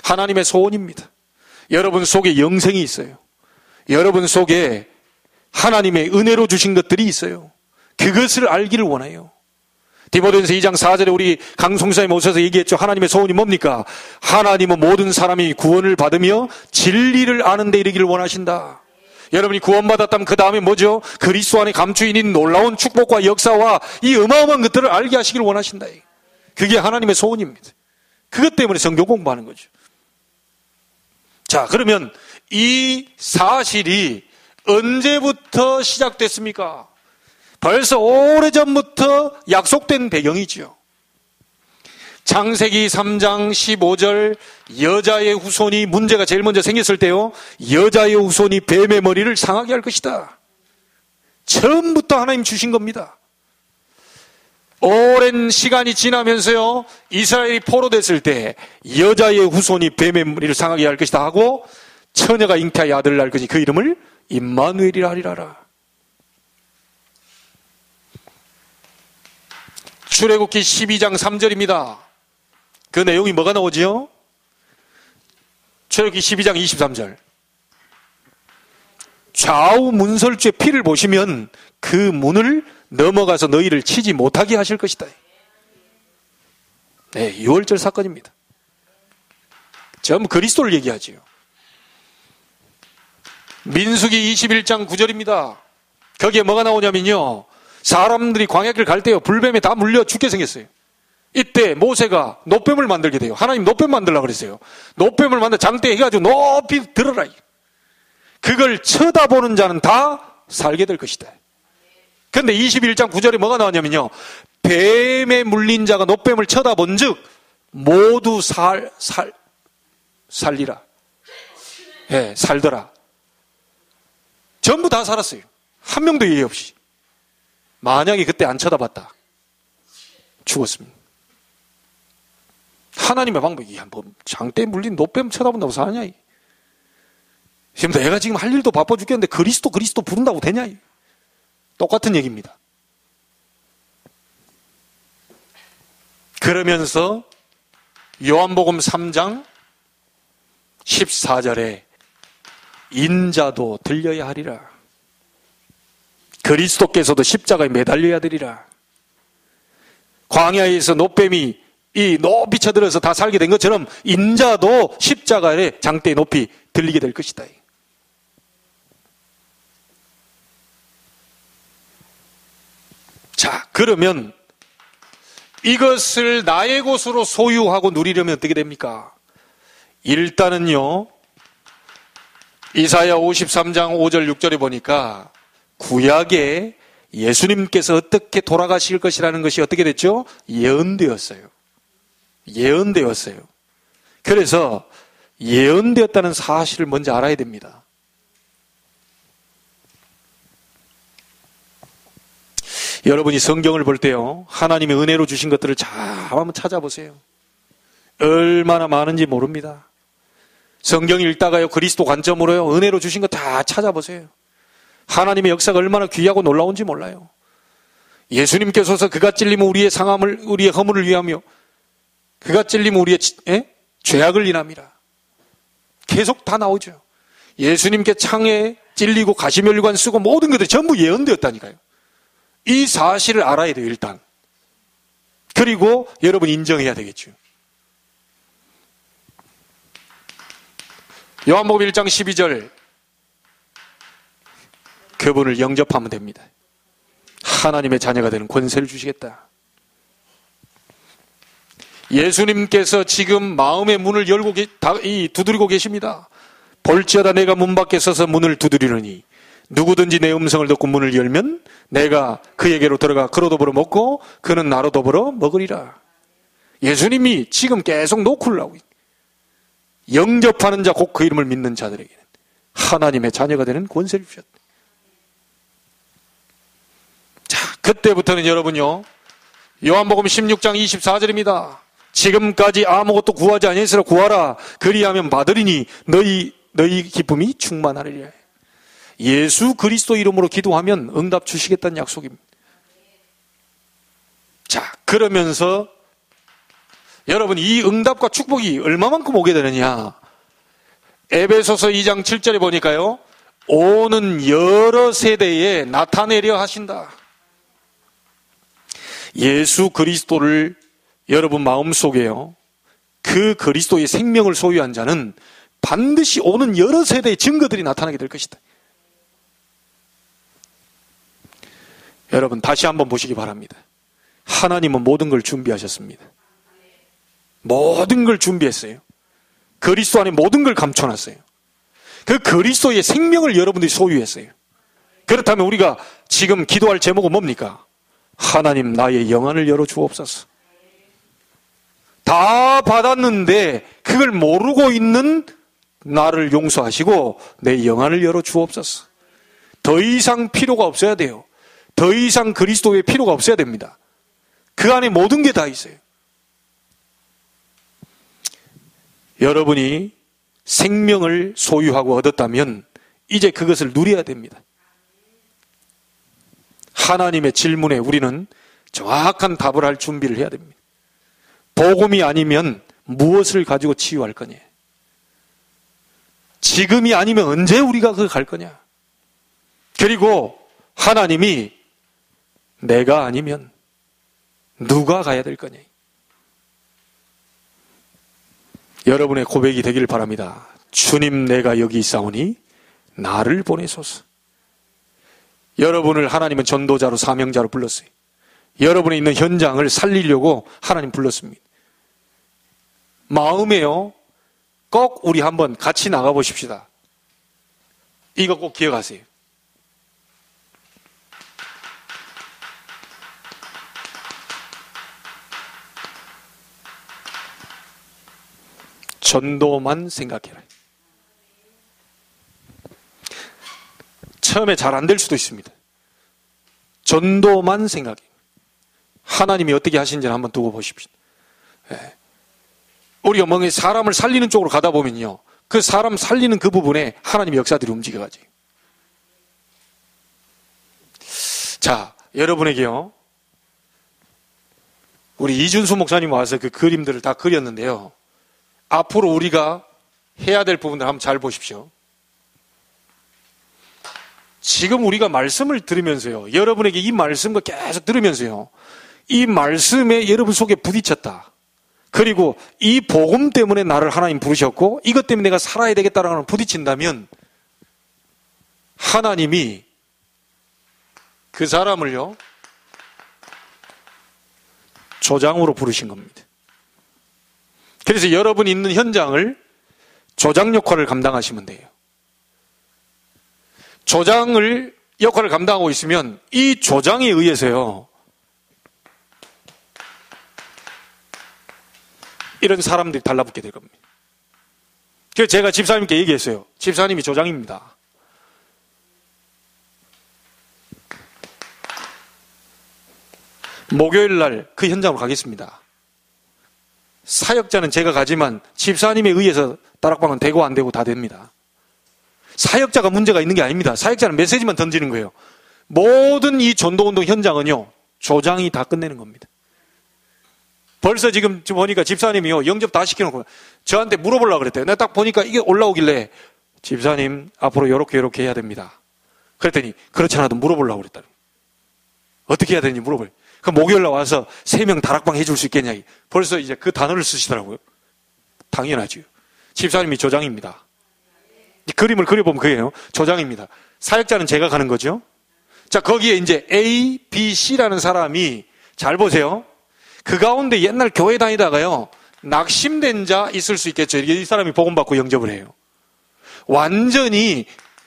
하나님의 소원입니다. 여러분 속에 영생이 있어요. 여러분 속에 하나님의 은혜로 주신 것들이 있어요. 그것을 알기를 원해요. 디모데전서 2장 4절에 우리 강송사님 오셔서 얘기했죠. 하나님의 소원이 뭡니까? 하나님은 모든 사람이 구원을 받으며 진리를 아는 데 이르기를 원하신다. 여러분이 구원받았다면 그 다음에 뭐죠? 그리스도 안에 감추인 놀라운 축복과 역사와 이 어마어마한 것들을 알게 하시길 원하신다. 그게 하나님의 소원입니다. 그것 때문에 성경 공부하는 거죠. 자, 그러면 이 사실이 언제부터 시작됐습니까? 벌써 오래전부터 약속된 배경이죠. 창세기 3장 15절 여자의 후손이 문제가 제일 먼저 생겼을 때요, 여자의 후손이 뱀의 머리를 상하게 할 것이다. 처음부터 하나님 주신 겁니다. 오랜 시간이 지나면서요, 이스라엘이 포로됐을 때 여자의 후손이 뱀의 머리를 상하게 할 것이다 하고 처녀가 잉태하여 아들을 낳을 것이니 그 이름을 임마누엘이라 하리라. 출애굽기 12장 3절입니다. 그 내용이 뭐가 나오지요? 출애굽기 12장 23절. 좌우 문설주의 피를 보시면 그 문을 넘어가서 너희를 치지 못하게 하실 것이다. 네, 6월절 사건입니다. 전부 그리스도를 얘기하지요. 민수기 21장 9절입니다. 거기에 뭐가 나오냐면요, 사람들이 광야길 갈 때요, 불뱀에 다 물려 죽게 생겼어요. 이때 모세가 노뱀을 만들게 돼요. 하나님 노뱀 만들려고 그랬어요. 노뱀을 만들어 장대에 해가지고 높이 들어라. 그걸 쳐다보는 자는 다 살게 될 것이다. 그런데 21장 9절에 뭐가 나왔냐면요, 뱀에 물린 자가 노뱀을 쳐다본 즉 모두 살리라. 예, 살더라. 전부 다 살았어요. 한 명도 예외 없이. 만약에 그때 안 쳐다봤다, 죽었습니다. 하나님의 방법이, 뭐 장대에 물린 노뱀 쳐다본다고 사냐? 지금 내가 지금 할 일도 바빠 죽겠는데 그리스도 부른다고 되냐? 똑같은 얘기입니다. 그러면서 요한복음 3장 14절에 인자도 들려야 하리라. 그리스도께서도 십자가에 매달려야 되리라. 광야에서 노뱀이 이 높이 쳐들어서 다 살게 된 것처럼 인자도 십자가에 장대에 높이 들리게 될 것이다. 자, 그러면 이것을 나의 것으로 소유하고 누리려면 어떻게 됩니까? 일단은요, 이사야 53장 5절 6절에 보니까 구약에 예수님께서 어떻게 돌아가실 것이라는 것이 어떻게 됐죠? 예언되었어요. 예언되었어요. 그래서 예언되었다는 사실을 먼저 알아야 됩니다. 여러분이 성경을 볼 때요, 하나님의 은혜로 주신 것들을 잘 한번 찾아보세요. 얼마나 많은지 모릅니다. 성경 읽다가요, 그리스도 관점으로요, 은혜로 주신 거 다 찾아보세요. 하나님의 역사가 얼마나 귀하고 놀라운지 몰라요. 예수님께서서 그가 찔리면 우리의 상함을, 우리의 허물을 위하며 그가 찔리면 우리의 죄악을 인함이라. 계속 다 나오죠. 예수님께 창에 찔리고 가시면류관 쓰고 모든 것들이 전부 예언되었다니까요. 이 사실을 알아야 돼요, 일단. 그리고 여러분 인정해야 되겠죠. 요한복음 1장 12절, 그분을 영접하면 됩니다. 하나님의 자녀가 되는 권세를 주시겠다. 예수님께서 지금 마음의 문을 열고 두드리고 계십니다. 볼지어다 내가 문 밖에 서서 문을 두드리느니 누구든지 내 음성을 듣고 문을 열면 내가 그에게로 들어가 그로 더불어 먹고 그는 나로 더불어 먹으리라. 예수님이 지금 계속 노크를 하고 있습니다. 영접하는 자 곧 그 이름을 믿는 자들에게는 하나님의 자녀가 되는 권세를 주셨다. 자, 그때부터는 여러분요, 요한복음 16장 24절입니다. 지금까지 아무것도 구하지 아니했으나 구하라. 그리하면 받으리니 너희 기쁨이 충만하리라. 예수 그리스도 이름으로 기도하면 응답 주시겠다는 약속입니다. 자, 그러면서 여러분, 이 응답과 축복이 얼마만큼 오게 되느냐? 에베소서 2장 7절에 보니까요, 오는 여러 세대에 나타내려 하신다. 예수 그리스도를 여러분 마음속에요, 그 그리스도의 생명을 소유한 자는 반드시 오는 여러 세대의 증거들이 나타나게 될 것이다. 여러분, 다시 한번 보시기 바랍니다. 하나님은 모든 걸 준비하셨습니다. 모든 걸 준비했어요. 그리스도 안에 모든 걸 감춰놨어요. 그 그리스도의 생명을 여러분들이 소유했어요. 그렇다면 우리가 지금 기도할 제목은 뭡니까? 하나님, 나의 영안을 열어주옵소서. 다 받았는데 그걸 모르고 있는 나를 용서하시고 내 영안을 열어주옵소서. 더 이상 필요가 없어야 돼요. 더 이상 그리스도의 필요가 없어야 됩니다. 그 안에 모든 게 다 있어요. 여러분이 생명을 소유하고 얻었다면 이제 그것을 누려야 됩니다. 하나님의 질문에 우리는 정확한 답을 할 준비를 해야 됩니다. 복음이 아니면 무엇을 가지고 치유할 거냐? 지금이 아니면 언제 우리가 그걸 갈 거냐? 그리고 하나님이 내가 아니면 누가 가야 될 거냐? 여러분의 고백이 되기를 바랍니다. 주님, 내가 여기 있사오니 나를 보내소서. 여러분을 하나님은 전도자로 사명자로 불렀어요. 여러분이 있는 현장을 살리려고 하나님 불렀습니다. 마음에요, 꼭 우리 한번 같이 나가보십시다. 이거 꼭 기억하세요. 전도만 생각해라. 처음에 잘 안 될 수도 있습니다. 전도만 생각해. 하나님이 어떻게 하시는지를 한번 두고 보십시오. 예. 우리가 뭔가 사람을 살리는 쪽으로 가다 보면요, 그 사람 살리는 그 부분에 하나님의 역사들이 움직여가지고. 자, 여러분에게요, 우리 이준수 목사님 와서 그 그림들을 다 그렸는데요, 앞으로 우리가 해야 될 부분들 한번 잘 보십시오. 지금 우리가 말씀을 들으면서요, 여러분에게 이 말씀을 계속 들으면서요, 이 말씀에 여러분 속에 부딪혔다. 그리고 이 복음 때문에 나를 하나님 부르셨고 이것 때문에 내가 살아야 되겠다라는 걸 부딪힌다면 하나님이 그 사람을요, 조장으로 부르신 겁니다. 그래서 여러분이 있는 현장을 조장 역할을 감당하시면 돼요. 조장을 역할을 감당하고 있으면 이 조장에 의해서요, 이런 사람들이 달라붙게 될 겁니다. 그래서 제가 집사님께 얘기했어요. 집사님이 조장입니다. 목요일 날 그 현장으로 가겠습니다. 사역자는 제가 가지만 집사님에 의해서 다락방은 되고 안 되고 다 됩니다. 사역자가 문제가 있는 게 아닙니다. 사역자는 메시지만 던지는 거예요. 모든 이 전도운동 현장은요, 조장이 다 끝내는 겁니다. 벌써 지금 보니까 집사님이요, 영접 다 시켜놓고 저한테 물어보려고 그랬대요. 내가 딱 보니까 이게 올라오길래 집사님 앞으로 요렇게 해야 됩니다. 그랬더니 그렇지 않아도 물어보려고 그랬다는 거예요. 어떻게 해야 되는지 물어봐요. 그럼 목요일날 와서 3명 다락방 해줄 수 있겠냐. 벌써 이제 그 단어를 쓰시더라고요. 당연하죠. 집사님이 조장입니다. 그림을 그려보면 그게요, 조장입니다. 사역자는 제가 가는 거죠. 자, 거기에 이제 A, B, C라는 사람이, 잘 보세요, 그 가운데 옛날 교회 다니다가요, 낙심된 자 있을 수 있겠죠. 이 사람이 복음받고 영접을 해요. 완전히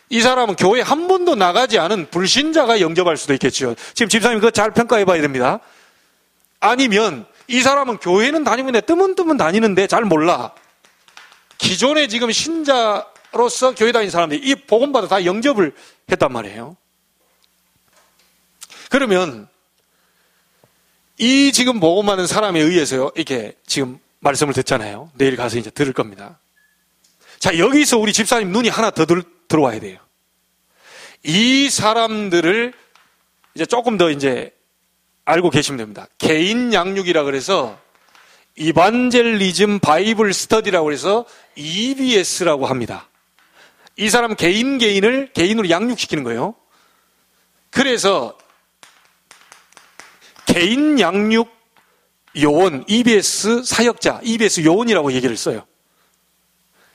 이 사람은 교회 한 번도 나가지 않은 불신자가 영접할 수도 있겠죠. 지금 집사님 그거 잘 평가해 봐야 됩니다. 아니면 이 사람은 교회는 다니는데 뜨문뜨문 다니는데 잘 몰라. 기존에 지금 신자로서 교회 다니는 사람들이 이 복음받아 다 영접을 했단 말이에요. 그러면 이 지금 복음하는 사람에 의해서요, 이렇게 지금 말씀을 듣잖아요. 내일 가서 이제 들을 겁니다. 자, 여기서 우리 집사님 눈이 하나 더 들어와야 돼요. 이 사람들을 이제 조금 더 이제 알고 계시면 됩니다. 개인 양육이라 그래서 이반젤리즘 바이블 스터디라고 해서 EBS라고 합니다. 이 사람 개인을 개인으로 양육시키는 거예요. 그래서 개인 양육 요원, EBS 사역자, EBS 요원이라고 얘기를 써요.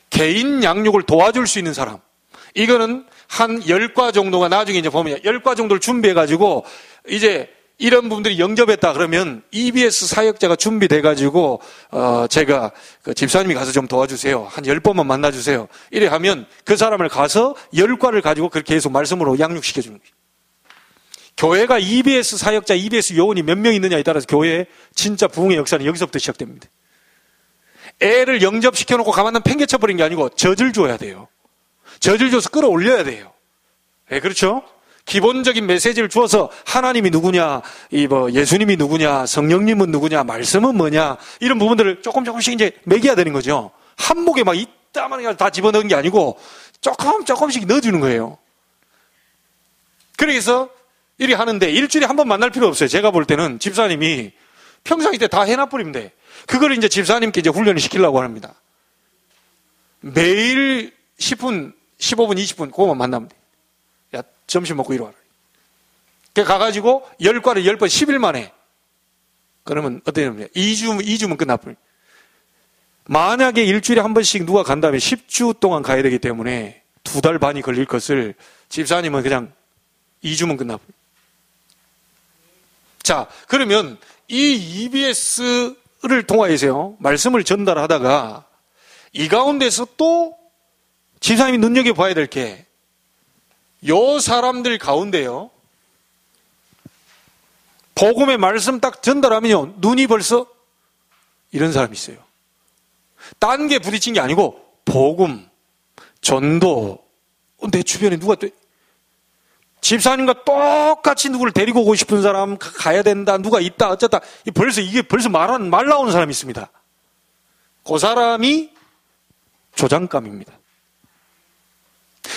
개인 양육을 도와줄 수 있는 사람. 이거는 한 10과 정도가 나중에 이제 보면 10과 정도를 준비해가지고 이제 이런 분들이 영접했다 그러면 EBS 사역자가 준비돼가지고 제가 그 집사님이 가서 좀 도와주세요. 한 10번만 만나주세요. 이래 하면 그 사람을 가서 10과를 가지고 그렇게 계속 말씀으로 양육시켜주는 거예요. 교회가 EBS 사역자, EBS 요원이 몇 명 있느냐에 따라서 교회의 진짜 부흥의 역사는 여기서부터 시작됩니다. 애를 영접시켜놓고 가만히 팽개쳐버린 게 아니고 젖을 줘야 돼요. 젖을 줘서 끌어올려야 돼요. 네, 그렇죠? 기본적인 메시지를 주어서 하나님이 누구냐, 예수님이 누구냐, 성령님은 누구냐, 말씀은 뭐냐, 이런 부분들을 조금씩 이제 매겨야 되는 거죠. 한 목에 막 이따만 다 집어넣은 게 아니고 조금씩 넣어주는 거예요. 그래서 이렇게 하는데 일주일에 한 번 만날 필요 없어요. 제가 볼 때는 집사님이 평상시 때 다 해놔버리면 돼. 그걸 이제 집사님께 이제 훈련을 시키려고 합니다. 매일 10분, 15분, 20분 그거만 만나면 돼. 야, 점심 먹고 이리 와라. 가가지고 10과를 10번 10일 만에. 그러면 어떠냐면 2주면 끝나버려. 만약에 일주일에 한 번씩 누가 간다면 10주 동안 가야 되기 때문에 2달 반이 걸릴 것을 집사님은 그냥 2주면 끝나버려. 자, 그러면 이 EBS를 통하여서요, 말씀을 전달하다가 이 가운데서 또 집사님이 눈여겨봐야 될 게, 요 사람들 가운데요, 복음의 말씀 딱 전달하면요, 눈이 벌써 이런 사람이 있어요. 딴 게 부딪힌 게 아니고, 복음, 전도, 내 주변에 누가 또, 집사님과 똑같이 누구를 데리고 오고 싶은 사람 가야 된다, 누가 있다, 어쩌다, 이게 벌써 말 나오는 사람이 있습니다. 그 사람이 조장감입니다.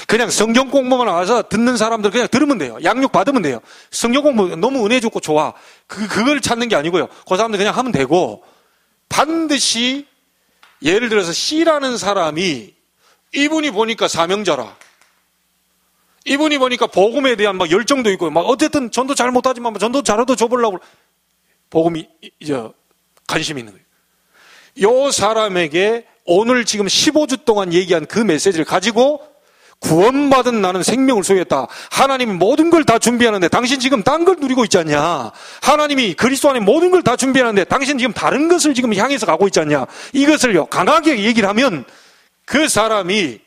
그냥 성경 공부만 와서 듣는 사람들 그냥 들으면 돼요. 양육 받으면 돼요. 성경 공부 너무 은혜 좋고 좋아. 그걸 찾는 게 아니고요. 그 사람들 그냥 하면 되고, 반드시 예를 들어서 C라는 사람이 이분이 보니까 사명자라. 이분이 보니까 복음에 대한 막 열정도 있고, 막 어쨌든 전도 잘 못하지만 전도 잘해도 줘보려고 복음이 관심이 있는 거예요. 요 사람에게 오늘 지금 15주 동안 얘기한 그 메시지를 가지고 구원받은 나는 생명을 소유했다. 하나님이 모든 걸 다 준비하는데 당신 지금 딴 걸 누리고 있지 않냐. 하나님이 그리스도 안에 모든 걸 다 준비하는데 당신 지금 다른 것을 지금 향해서 가고 있지 않냐. 이것을요, 강하게 얘기를 하면 그 사람이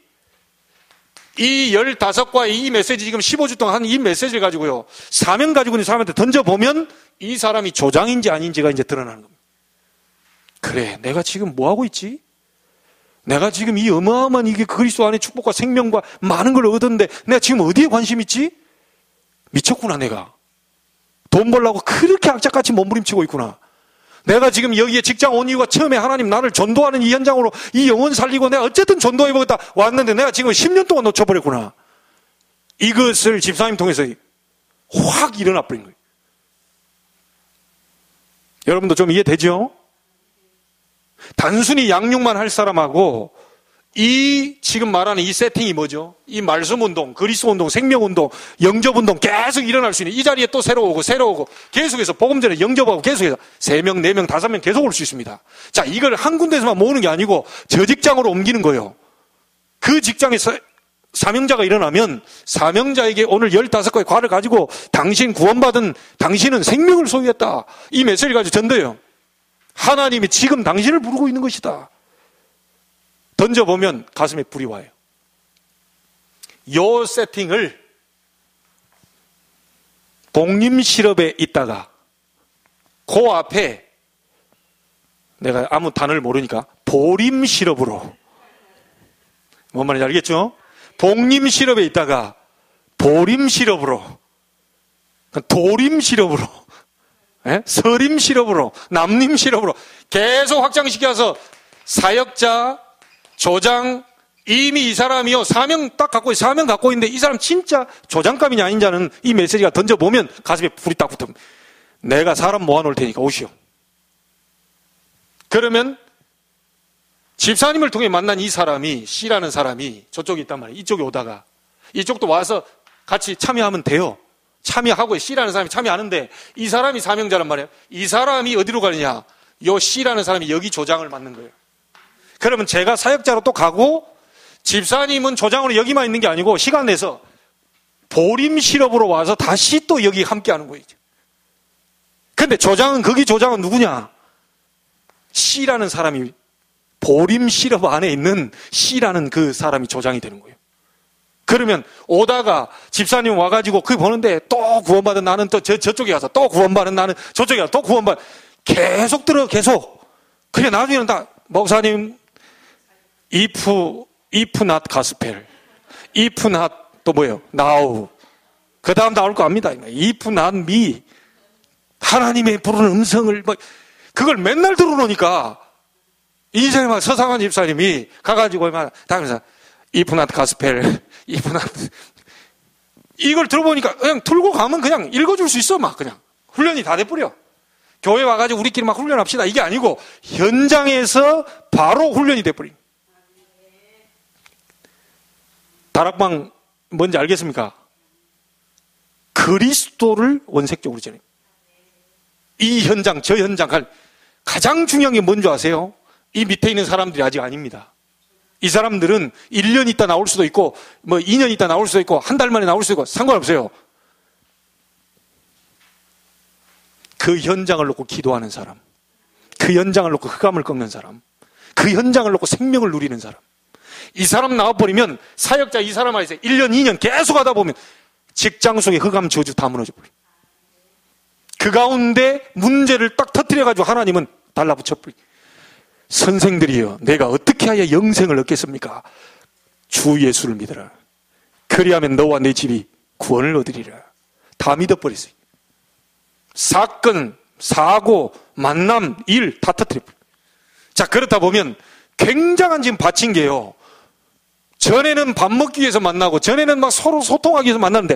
이 15과 이 메시지 지금 15주 동안 한 이 메시지를 가지고요, 사명 가지고 있는 사람한테 던져보면 이 사람이 조장인지 아닌지가 이제 드러나는 겁니다. 그래, 내가 지금 뭐 하고 있지? 내가 지금 이 어마어마한 이게 그리스도 안에 축복과 생명과 많은 걸 얻었는데 내가 지금 어디에 관심 있지? 미쳤구나, 내가. 돈 벌려고 그렇게 악착같이 몸부림치고 있구나. 내가 지금 여기에 직장 온 이유가 처음에 하나님 나를 전도하는 이 현장으로 이 영혼 살리고 내가 어쨌든 전도해보겠다 왔는데 내가 지금 10년 동안 놓쳐버렸구나. 이것을 집사님 통해서 확 일어나 버린 거예요. 여러분도 좀 이해되죠? 단순히 양육만 할 사람하고 이 지금 말하는 이 세팅이 뭐죠? 이 말씀 운동, 그리스도 운동, 생명 운동, 영접 운동 계속 일어날 수 있는, 이 자리에 또 새로 오고 계속해서 복음 전에 영접하고 계속해서 3명, 4명, 5명 계속 올 수 있습니다. 자, 이걸 한 군데서만 모으는 게 아니고 저 직장으로 옮기는 거예요. 그 직장에서 사명자가 일어나면 사명자에게 오늘 15가지 과를 가지고 당신 구원받은 당신은 생명을 소유했다. 이 메시지를 가지고 전도해요. 하나님이 지금 당신을 부르고 있는 것이다. 던져보면 가슴에 불이 와요. 요 세팅을 복림 시럽에 있다가 그 앞에 내가 아무 단어를 모르니까 보림 시럽으로, 뭔 말인지 알겠죠? 복림 시럽에 있다가 보림 시럽으로, 도림 시럽으로, 서림 시럽으로, 남림 시럽으로 계속 확장시켜서 사역자, 조장, 이미 이 사람이요, 사명 딱 갖고, 사명 갖고 있는데 이 사람 진짜 조장감이냐 아닌지는 이 메시지가 던져보면 가슴에 불이 딱 붙으면 내가 사람 모아놓을 테니까 오시오. 그러면 집사님을 통해 만난 이 사람이, C라는 사람이 저쪽에 있단 말이에요. 이쪽에 오다가 이쪽도 와서 같이 참여하면 돼요. 참여하고 C라는 사람이 참여하는데 이 사람이 사명자란 말이에요. 이 사람이 어디로 가느냐? 요 C라는 사람이 여기 조장을 맡는 거예요. 그러면 제가 사역자로 또 가고 집사님은 조장으로 여기만 있는 게 아니고 시간 내서 보림 시럽으로 와서 다시 또 여기 함께 하는 거예요. 근데 거기 조장은 누구냐? C라는 사람이, 보림 시럽 안에 있는 C라는 그 사람이 조장이 되는 거예요. 그러면 오다가 집사님 와가지고 그거 보는데 또 구원받은 나는 또 저쪽에 가서 또 구원받은 나는 저쪽에 가서 또 구원받은, 계속 들어, 계속. 그래, 나중에는 다, 목사님, if not gospel, if not 또 뭐예요? now. 그 다음 나올 거 압니다. if not me. 하나님의 부르는 음성을, 그걸 맨날 들어놓으니까, 인생에 막 서상한 집사님이 가가지고, 막, 다니면서, if not gospel, if not. 이걸 들어보니까 그냥 들고 가면 그냥 읽어줄 수 있어, 막 그냥. 훈련이 다 돼버려. 교회 와가지고 우리끼리 막 훈련합시다. 이게 아니고, 현장에서 바로 훈련이 돼버려. 다락방 뭔지 알겠습니까? 그리스도를 원색적으로 전해요. 이 현장, 저 현장, 가장 중요한 게 뭔지 아세요? 이 밑에 있는 사람들이 아직 아닙니다. 이 사람들은 1년 있다 나올 수도 있고, 2년 있다 나올 수도 있고, 한 달 만에 나올 수도 있고, 상관없어요. 그 현장을 놓고 기도하는 사람, 그 현장을 놓고 흑암을 꺾는 사람, 그 현장을 놓고 생명을 누리는 사람. 이 사람 나와버리면 사역자 이 사람 안에서 1년, 2년 계속 하다 보면 직장 속에 흑암 저주 다 무너져 버려요. 그 가운데 문제를 딱 터뜨려가지고 하나님은 달라붙여버려요. 선생들이여, 내가 어떻게 하여 영생을 얻겠습니까? 주 예수를 믿어라. 그리하면 너와 내 집이 구원을 얻으리라. 다 믿어버렸어요. 사건, 사고, 만남, 일 다 터뜨려버려요. 자, 그렇다 보면 굉장한 지금 바친 게요. 전에는 밥 먹기 위해서 만나고, 전에는 막 서로 소통하기 위해서 만나는데,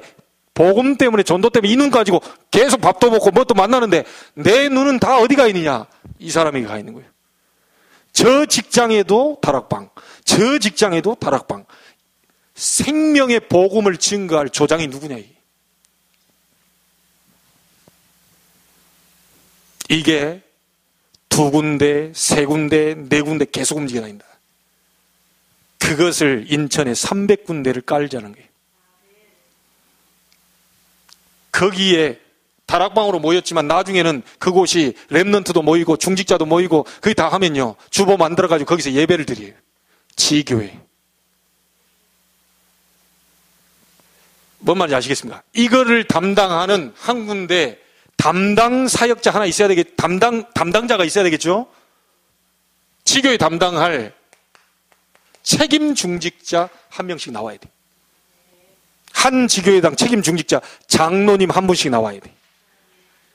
복음 때문에, 전도 때문에 이 눈 가지고 계속 밥도 먹고 뭣도 만나는데, 내 눈은 다 어디가 있느냐? 이 사람에게 가 있는 거예요. 저 직장에도 다락방, 저 직장에도 다락방. 생명의 복음을 증거할 조장이 누구냐? 이게 2군데, 3군데, 4군데 계속 움직여 다닌다. 그것을 인천에 300군데를 깔자는 거예요. 거기에 다락방으로 모였지만 나중에는 그곳이 렘넌트도 모이고 중직자도 모이고 거기 다 하면요, 주보 만들어가지고 거기서 예배를 드려요. 지교회. 뭔 말인지 아시겠습니까? 이거를 담당하는 한 군데 담당 사역자 하나 있어야 되겠, 담당자가 있어야 되겠죠? 지교회 담당할 책임 중직자 한 명씩 나와야 돼. 한 지교회당 책임 중직자 장로님 한 분씩 나와야 돼.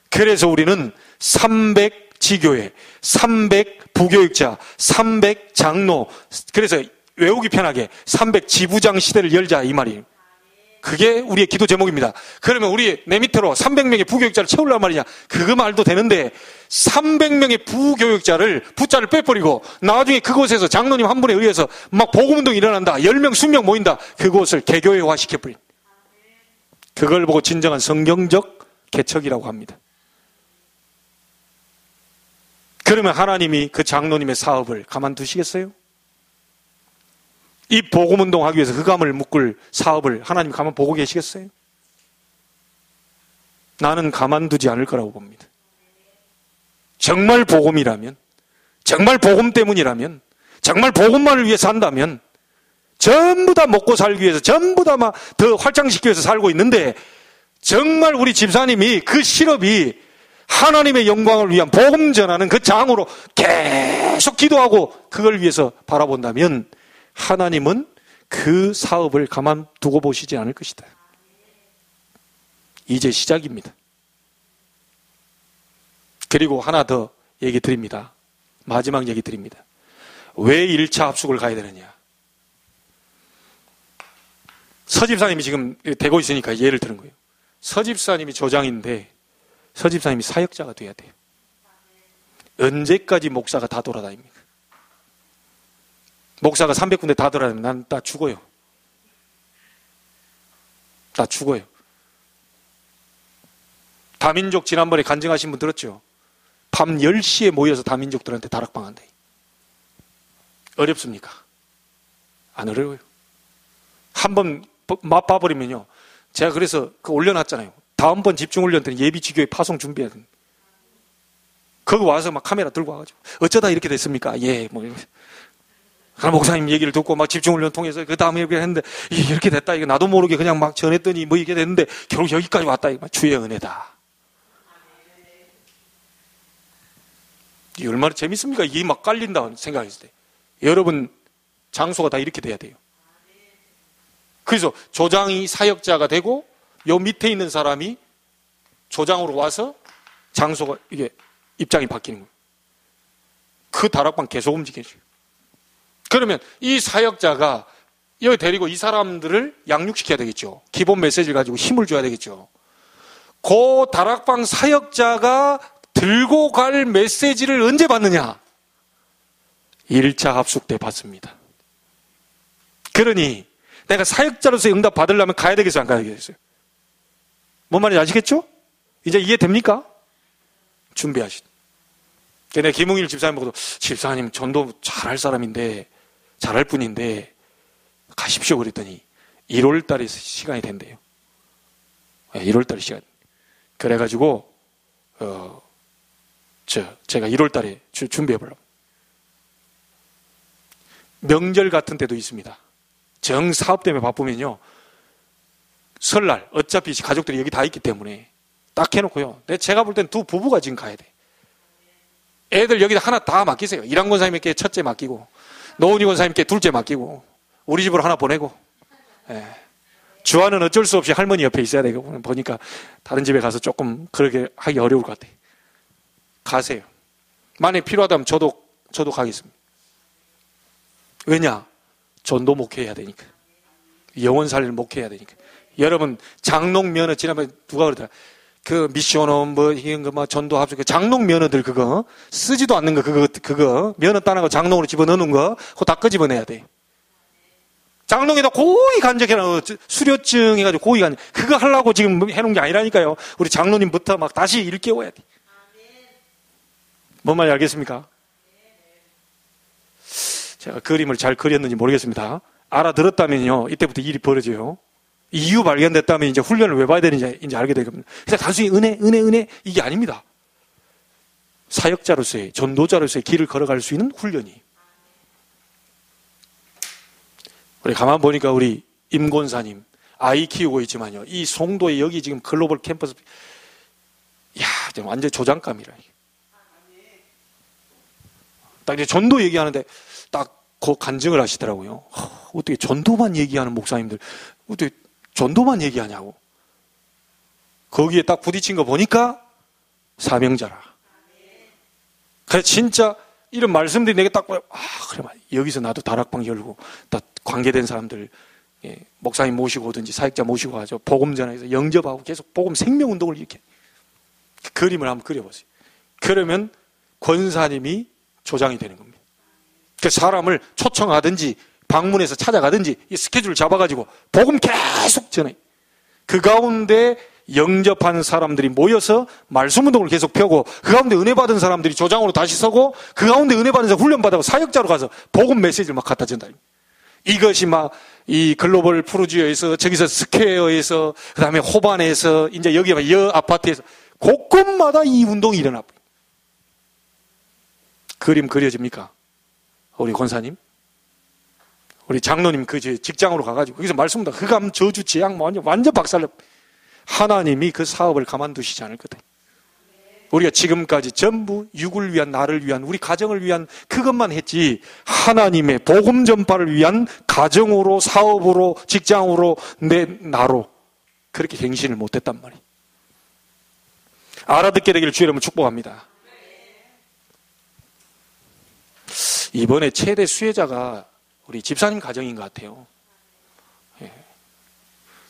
그래서 우리는 300 지교회, 300 부교육자, 300 장로, 그래서 외우기 편하게 300 지부장 시대를 열자 이 말이에요. 그게 우리의 기도 제목입니다. 그러면 우리 내 밑으로 300명의 부교육자를 채우려는 말이냐? 그거 말도 되는데 300명의 부교육자를 붓자를 빼버리고 나중에 그곳에서 장로님 한 분에 의해서 막 복음운동이 일어난다. 10명, 20명 모인다. 그곳을 개교회화 시켜버린. 그걸 보고 진정한 성경적 개척이라고 합니다. 그러면 하나님이 그 장로님의 사업을 가만두시겠어요? 이 복음운동 하기 위해서 흑암을 묶을 사업을 하나님 가만 보고 계시겠어요? 나는 가만두지 않을 거라고 봅니다. 정말 복음이라면, 정말 복음 때문이라면, 정말 복음만을 위해서 한다면 전부 다 먹고 살기 위해서, 전부 다 막 더 활장시키기 위해서 살고 있는데, 정말 우리 집사님이 그 실업이 하나님의 영광을 위한 복음 전하는 그 장으로 계속 기도하고 그걸 위해서 바라본다면 하나님은 그 사업을 가만두고 보시지 않을 것이다. 이제 시작입니다. 그리고 하나 더 얘기 드립니다. 마지막 얘기 드립니다. 왜 1차 합숙을 가야 되느냐? 서집사님이 지금 되고 있으니까 예를 드는 거예요. 서집사님이 조장인데 서집사님이 사역자가 돼야 돼요. 언제까지 목사가 다 돌아다닙니까? 목사가 300군데 다 돌아다니면 난 다 죽어요. 다 죽어요. 다민족 지난번에 간증하신 분 들었죠? 밤 10시에 모여서 다민족들한테 다락방 한다. 어렵습니까? 안 어려워요. 한번 맛봐버리면요. 제가 그래서 그거 올려놨잖아요. 다음번 집중훈련 때는 예비지교회 파송 준비해야 됩니다. 거기 와서 막 카메라 들고 와가지고 어쩌다 이렇게 됐습니까? 예, 뭐 그럼 목사님 얘기를 듣고 막 집중훈련 통해서 그 다음에 얘기를 했는데 이렇게 됐다. 이거 나도 모르게 그냥 막 전했더니 뭐 이게 됐는데 결국 여기까지 왔다. 이거 주의 은혜다. 이게 얼마나 재밌습니까? 이게 막 깔린다 생각했을 때. 여러분 장소가 다 이렇게 돼야 돼요. 그래서 조장이 사역자가 되고 요 밑에 있는 사람이 조장으로 와서 장소가 이게 입장이 바뀌는 거예요. 그 다락방 계속 움직여져요. 그러면 이 사역자가 여기 데리고 이 사람들을 양육시켜야 되겠죠. 기본 메시지를 가지고 힘을 줘야 되겠죠. 그 다락방 사역자가 들고 갈 메시지를 언제 받느냐? 1차 합숙 때 받습니다. 그러니 내가 사역자로서 응답 받으려면 가야 되겠어요? 안 가야 되겠어요? 뭔 말인지 아시겠죠? 이제 이해됩니까? 준비하시죠. 내가 김웅일 집사님 보고도 집사님 전도 잘할 사람인데 잘할 분인데 가십시오 그랬더니 1월 달에 시간이 된대요. 1월 달에 시간. 그래가지고 제가 1월 달에 준비해 보려고. 명절 같은 때도 있습니다. 정 사업 때문에 바쁘면요. 설날 어차피 가족들이 여기 다 있기 때문에 딱 해놓고요. 제가 볼 땐 두 부부가 지금 가야 돼. 애들 여기다 하나 다 맡기세요. 이란 권사님께 첫째 맡기고 노은희 권사님께 둘째 맡기고 우리 집으로 하나 보내고. 예. 주아는 어쩔 수 없이 할머니 옆에 있어야 되고 보니까 다른 집에 가서 조금 그렇게 하기 어려울 것 같아요. 가세요. 만약 필요하다면 저도 가겠습니다. 왜냐? 전도 목회해야 되니까. 영혼 살리를 목회해야 되니까. 여러분 장롱 면허 지난번에 누가 그러더라. 그 미션홈 이런 거 전도 합숙 장롱 면허들 그거 쓰지도 않는 거 그거 면허 따는 장롱으로 집어넣는 거 그거 다 끄집어내야 돼. 장롱에다 고이 간직해놔 수료증 해가지고 고이 간직 그거 하려고 지금 해놓은 게 아니라니까요. 우리 장로님부터 막 다시 일깨워야 돼. 뭔 말인지 알겠습니까? 제가 그림을 잘 그렸는지 모르겠습니다. 알아들었다면요 이때부터 일이 벌어져요. 이유 발견됐다면 이제 훈련을 왜 봐야 되는지 이제 알게 되거든요. 그래서 단순히 은혜 이게 아닙니다. 사역자로서의 전도자로서의 길을 걸어갈 수 있는 훈련이. 우리 가만 보니까 우리 임 권사님 아이 키우고 있지만요. 이 송도에 여기 지금 글로벌 캠퍼스 완전 조장감이라. 딱 이제 전도 얘기하는데 딱 그 간증을 하시더라고요. 어떻게 전도만 얘기하는 목사님들 어떻게 전도만 얘기하냐고. 거기에 딱 부딪힌 거 보니까 사명자라. 그래 진짜 이런 말씀들이 내게 딱 보여. 그래 여기서 나도 다락방 열고 딱 관계된 사람들 목사님 모시고 오든지 사역자 모시고 가죠. 복음 전해서 영접하고 계속 복음 생명운동을 이렇게 그 그림을 한번 그려보세요. 그러면 권사님이 조장이 되는 겁니다. 그 사람을 초청하든지 방문해서 찾아가든지 이 스케줄을 잡아가지고 복음 계속 전해. 그 가운데 영접한 사람들이 모여서 말씀운동을 계속 펴고 그 가운데 은혜 받은 사람들이 조장으로 다시 서고 그 가운데 은혜 받은 사람 훈련받아서 사역자로 가서 복음 메시지를 막 갖다 준다. 이것이 막 이 글로벌 푸르지오에서 저기서 스퀘어에서 그 다음에 호반에서 이제 여기 여 아파트에서 곳곳마다 이 운동이 일어나. 그림 그려집니까? 우리 권사님? 우리 장로님 그 직장으로 가가지고 거기서 말씀도 흑암 저주 재앙 완전 박살내. 하나님이 그 사업을 가만두시지 않을 거다. 우리가 지금까지 전부 육을 위한 나를 위한 우리 가정을 위한 그것만 했지 하나님의 복음 전파를 위한 가정으로 사업으로 직장으로 나로 그렇게 행신을 못했단 말이에요. 알아듣게 되기를 주의 이름으로 축복합니다. 이번에 최대 수혜자가 우리 집사님 가정인 것 같아요.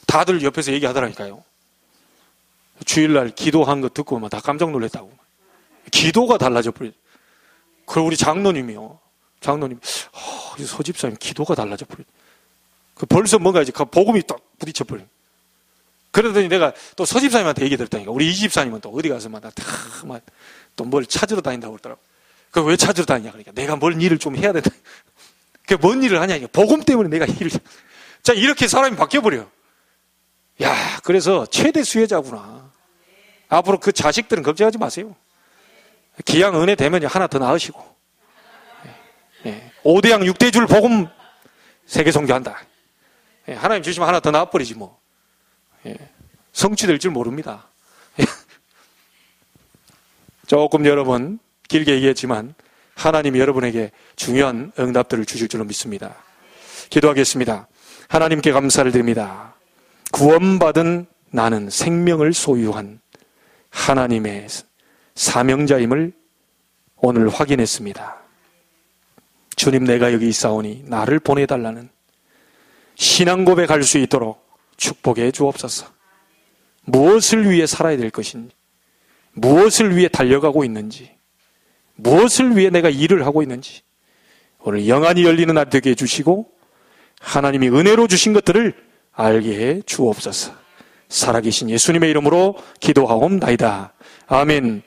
다들 옆에서 얘기하더라니까요. 주일날 기도한 거 듣고 막 다 깜짝 놀랐다고. 기도가 달라져 버려. 그 우리 장로님이요. 장로님, 소집사님 기도가 달라져 버려. 그 벌써 뭔가 이제 복음이 딱 부딪혀 버려. 그러더니 내가 또 서집사님한테 얘기 들었다니까. 우리 이 집사님은 또 어디 가서 또 뭘 찾으러 다닌다고 그러더라고. 그 왜 찾으러 다니냐 그러니까 내가 뭔 일을 좀 해야 된다. 그 뭔 일을 하냐? 복음 때문에 내가 일을. 자 이렇게 사람이 바뀌어 버려. 야, 그래서 최대 수혜자구나. 앞으로 그 자식들은 걱정하지 마세요. 기양 은혜 되면 하나 더 낳으시고. 5대양 6대줄 복음 세계 선교한다. 하나님 주시면 하나 더 낳아버리지 뭐. 성취될 줄 모릅니다. 조금 여러분 길게 얘기했지만 하나님이 여러분에게 중요한 응답들을 주실 줄로 믿습니다. 기도하겠습니다. 하나님께 감사를 드립니다. 구원받은 나는 생명을 소유한 하나님의 사명자임을 오늘 확인했습니다. 주님, 내가 여기 있사오니 나를 보내달라는 신앙 고백할 수 있도록 축복해 주옵소서. 무엇을 위해 살아야 될 것인지, 무엇을 위해 달려가고 있는지, 무엇을 위해 내가 일을 하고 있는지 오늘 영안이 열리는 날 되게 해주시고 하나님이 은혜로 주신 것들을 알게 해 주옵소서. 살아계신 예수님의 이름으로 기도하옵나이다. 아멘.